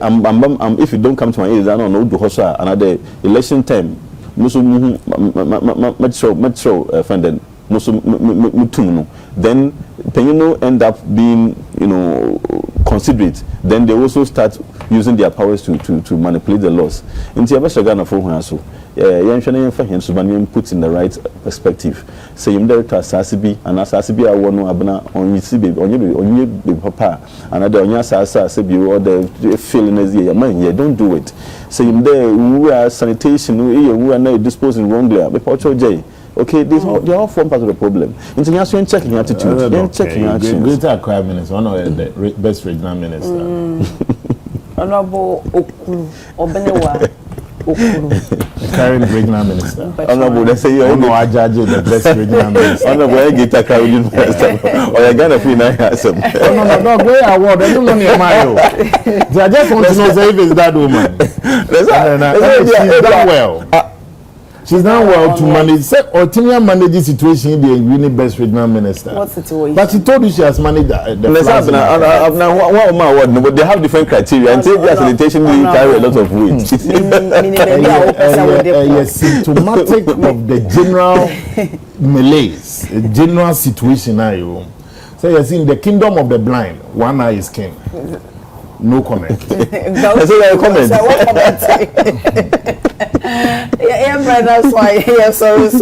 if you don't come to my ears, I don't know do hosa another election time. Musu metro friend mutum then Penino end up being considerate. Then they also start using their powers to manipulate the laws. In the Ghana for Hanso, puts in the right perspective. Say you director Sasibi and Asasibi I want abna on you papa another on your sasa sabi or the feeling as your man here. Don't do it. Say him there we are sanitation, we are not disposing wrongly. Okay, these they all form part of the problem. International checking attitude, then checking action. Greater Accra Minister, one of the best regional minister. Honorable Awuku, Obenewa, Awuku. Current regional minister. Honorable, they say you're no judge the best regional minister. Honorable, get Accra regional minister. Or you're gonna feel nice. No, great award. I don't know your mind. I just want to know if it's that woman. She's done well. She's done well to manage. Otinia manages situation in the winning best regional minister. What situation? But she told you she has managed the but they have different criteria. And take facilitation will carry a lot of weight. Symptomatic of the general malaise, general situation now. So you're seeing the kingdom of the blind. One eye is king. No comment. That's why sorry so is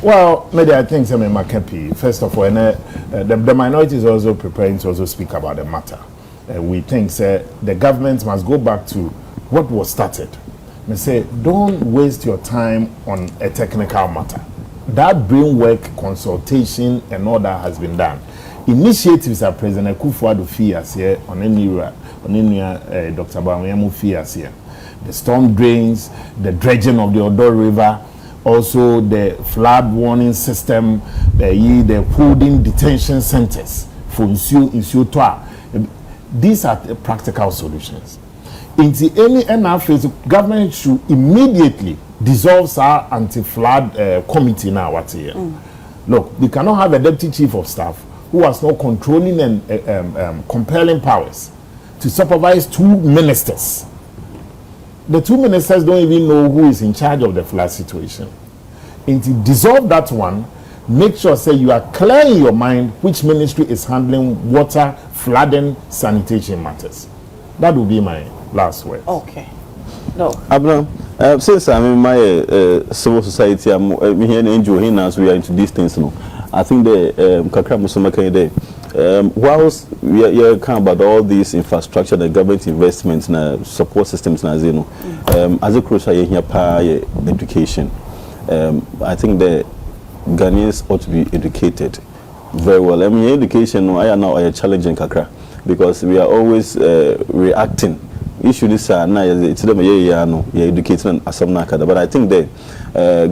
well, maybe I think some Makapi. First of all, the minority is also preparing to also speak about the matter. We think the government must go back to what was started. They say, don't waste your time on a technical matter. That brain work, consultation, and all that has been done. Initiatives are President Kufuor fears here on any Dr. Bawumia fears here. The storm drains, the dredging of the Odo River, also the flood warning system, the holding detention centers for issue. These are the practical solutions. In any phase, government should immediately dissolve our anti-flood committee now. What's here? Look, we cannot have a deputy chief of staff who has no controlling and compelling powers to supervise two ministers. The two ministers don't even know who is in charge of the flood situation. And to dissolve that one, make sure you are clear in your mind which ministry is handling water, flooding, sanitation matters. That will be my last word. Okay. No. Abraham, since I'm in my civil society, I'm here in Angel as we are into these things now. I think the Kakra Musumaka there. Whilst we are talking about all these infrastructure, the government investments, and support systems, as you know, as a crucial here, education. I think the Ghanaians ought to be educated very well. I mean, education, I am now a challenge in Kakra because we are always reacting issue this now it's them no educating and asam kada, but I think the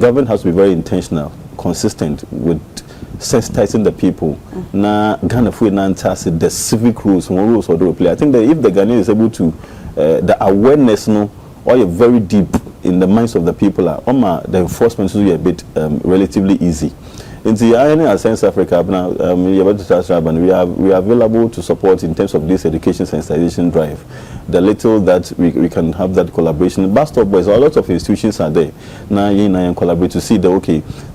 government has to be very intentional, consistent with sensitizing the people. Na Ghana for the civic rules or the play. I think that if the Ghanaian is able to the awareness no or very deep in the minds of the people, the enforcement will be a bit relatively easy. In the INA Sense Africa, now we are available to support in terms of this education sensitization drive. The little that we can have that collaboration. Bus stop boys, a lot of institutions are there. Now you and collaborate to see that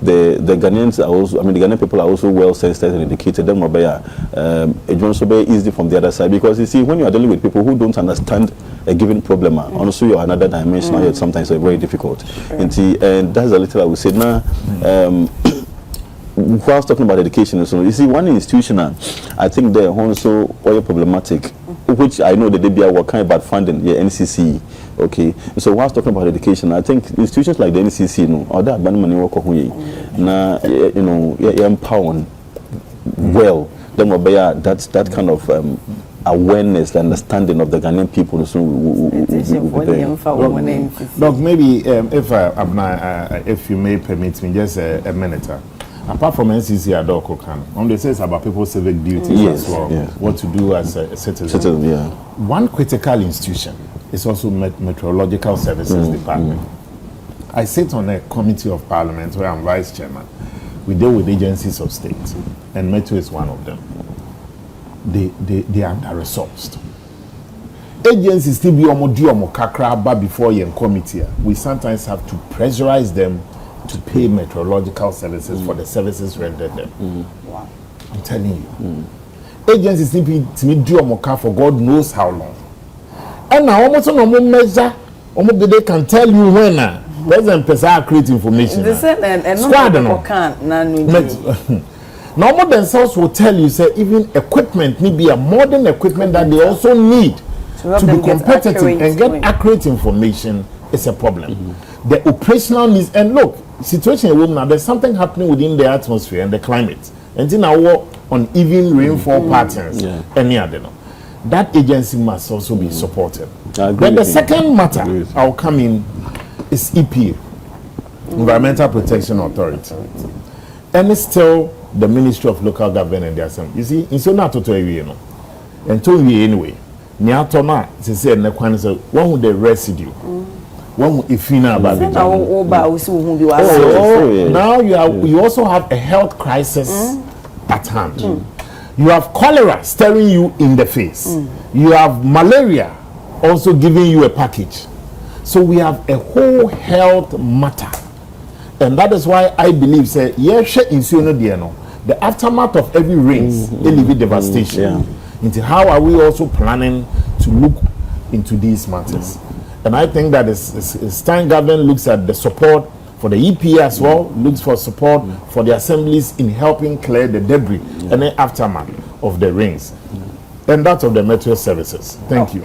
the Ghanaians are also, the Ghanaian people are also well sensitized and educated. Them it also very easy from the other side, because you see when you are dealing with people who don't understand a given problem, also you're another dimension. Sometimes it's very difficult. And that's a little I would say now. Whilst talking about education, so you see one institution, I think they're also very problematic, which I know that they be working about funding, NCC. Okay, so whilst talking about education, I think institutions like the NCC, or that money work now, empowering well, them will be that kind of awareness, the understanding of the Ghanaian people. So Look, maybe if you may permit me just a minute. Apart from NCC Adoko Kan, they say it's about people's civic duties as well, what to do as a citizen. One critical institution is also Meteorological Services Department. I sit on a committee of parliament where I'm vice chairman. We deal with agencies of state, and Meteo is one of them. They are under-resourced. Agencies still be omo kakra before your committee. We sometimes have to pressurize them to pay meteorological services for the services rendered them. Wow. I'm telling you. Agencies need to do omoka for God knows how long. And now almost no more measure, they can tell you when President Pesa create information. Now themselves will tell you, say, even equipment need be a modern equipment that they also need to be competitive and get accurate information is a problem. The operational needs, and look, situation in now, there's something happening within the atmosphere and the climate. And then our uneven rainfall patterns, any other. That agency must also be supported. Then the second matter I'll come in is EPA, Environmental Protection Authority. And it's still the Ministry of Local Government and the Assembly. You see, in so not to and to you anyway. Niatoma, they say, one with the residue. One if you know about now you also have a health crisis at hand. You have cholera staring you in the face. You have malaria also giving you a package. So we have a whole health matter, and that is why I believe say the aftermath of every rains will devastation. Into how are we also planning to look into these matters? And I think that it's time government looks at the support for the EPA as well, looks for support for the assemblies in helping clear the debris and the aftermath of the rains. And that of the metro services. Thank you.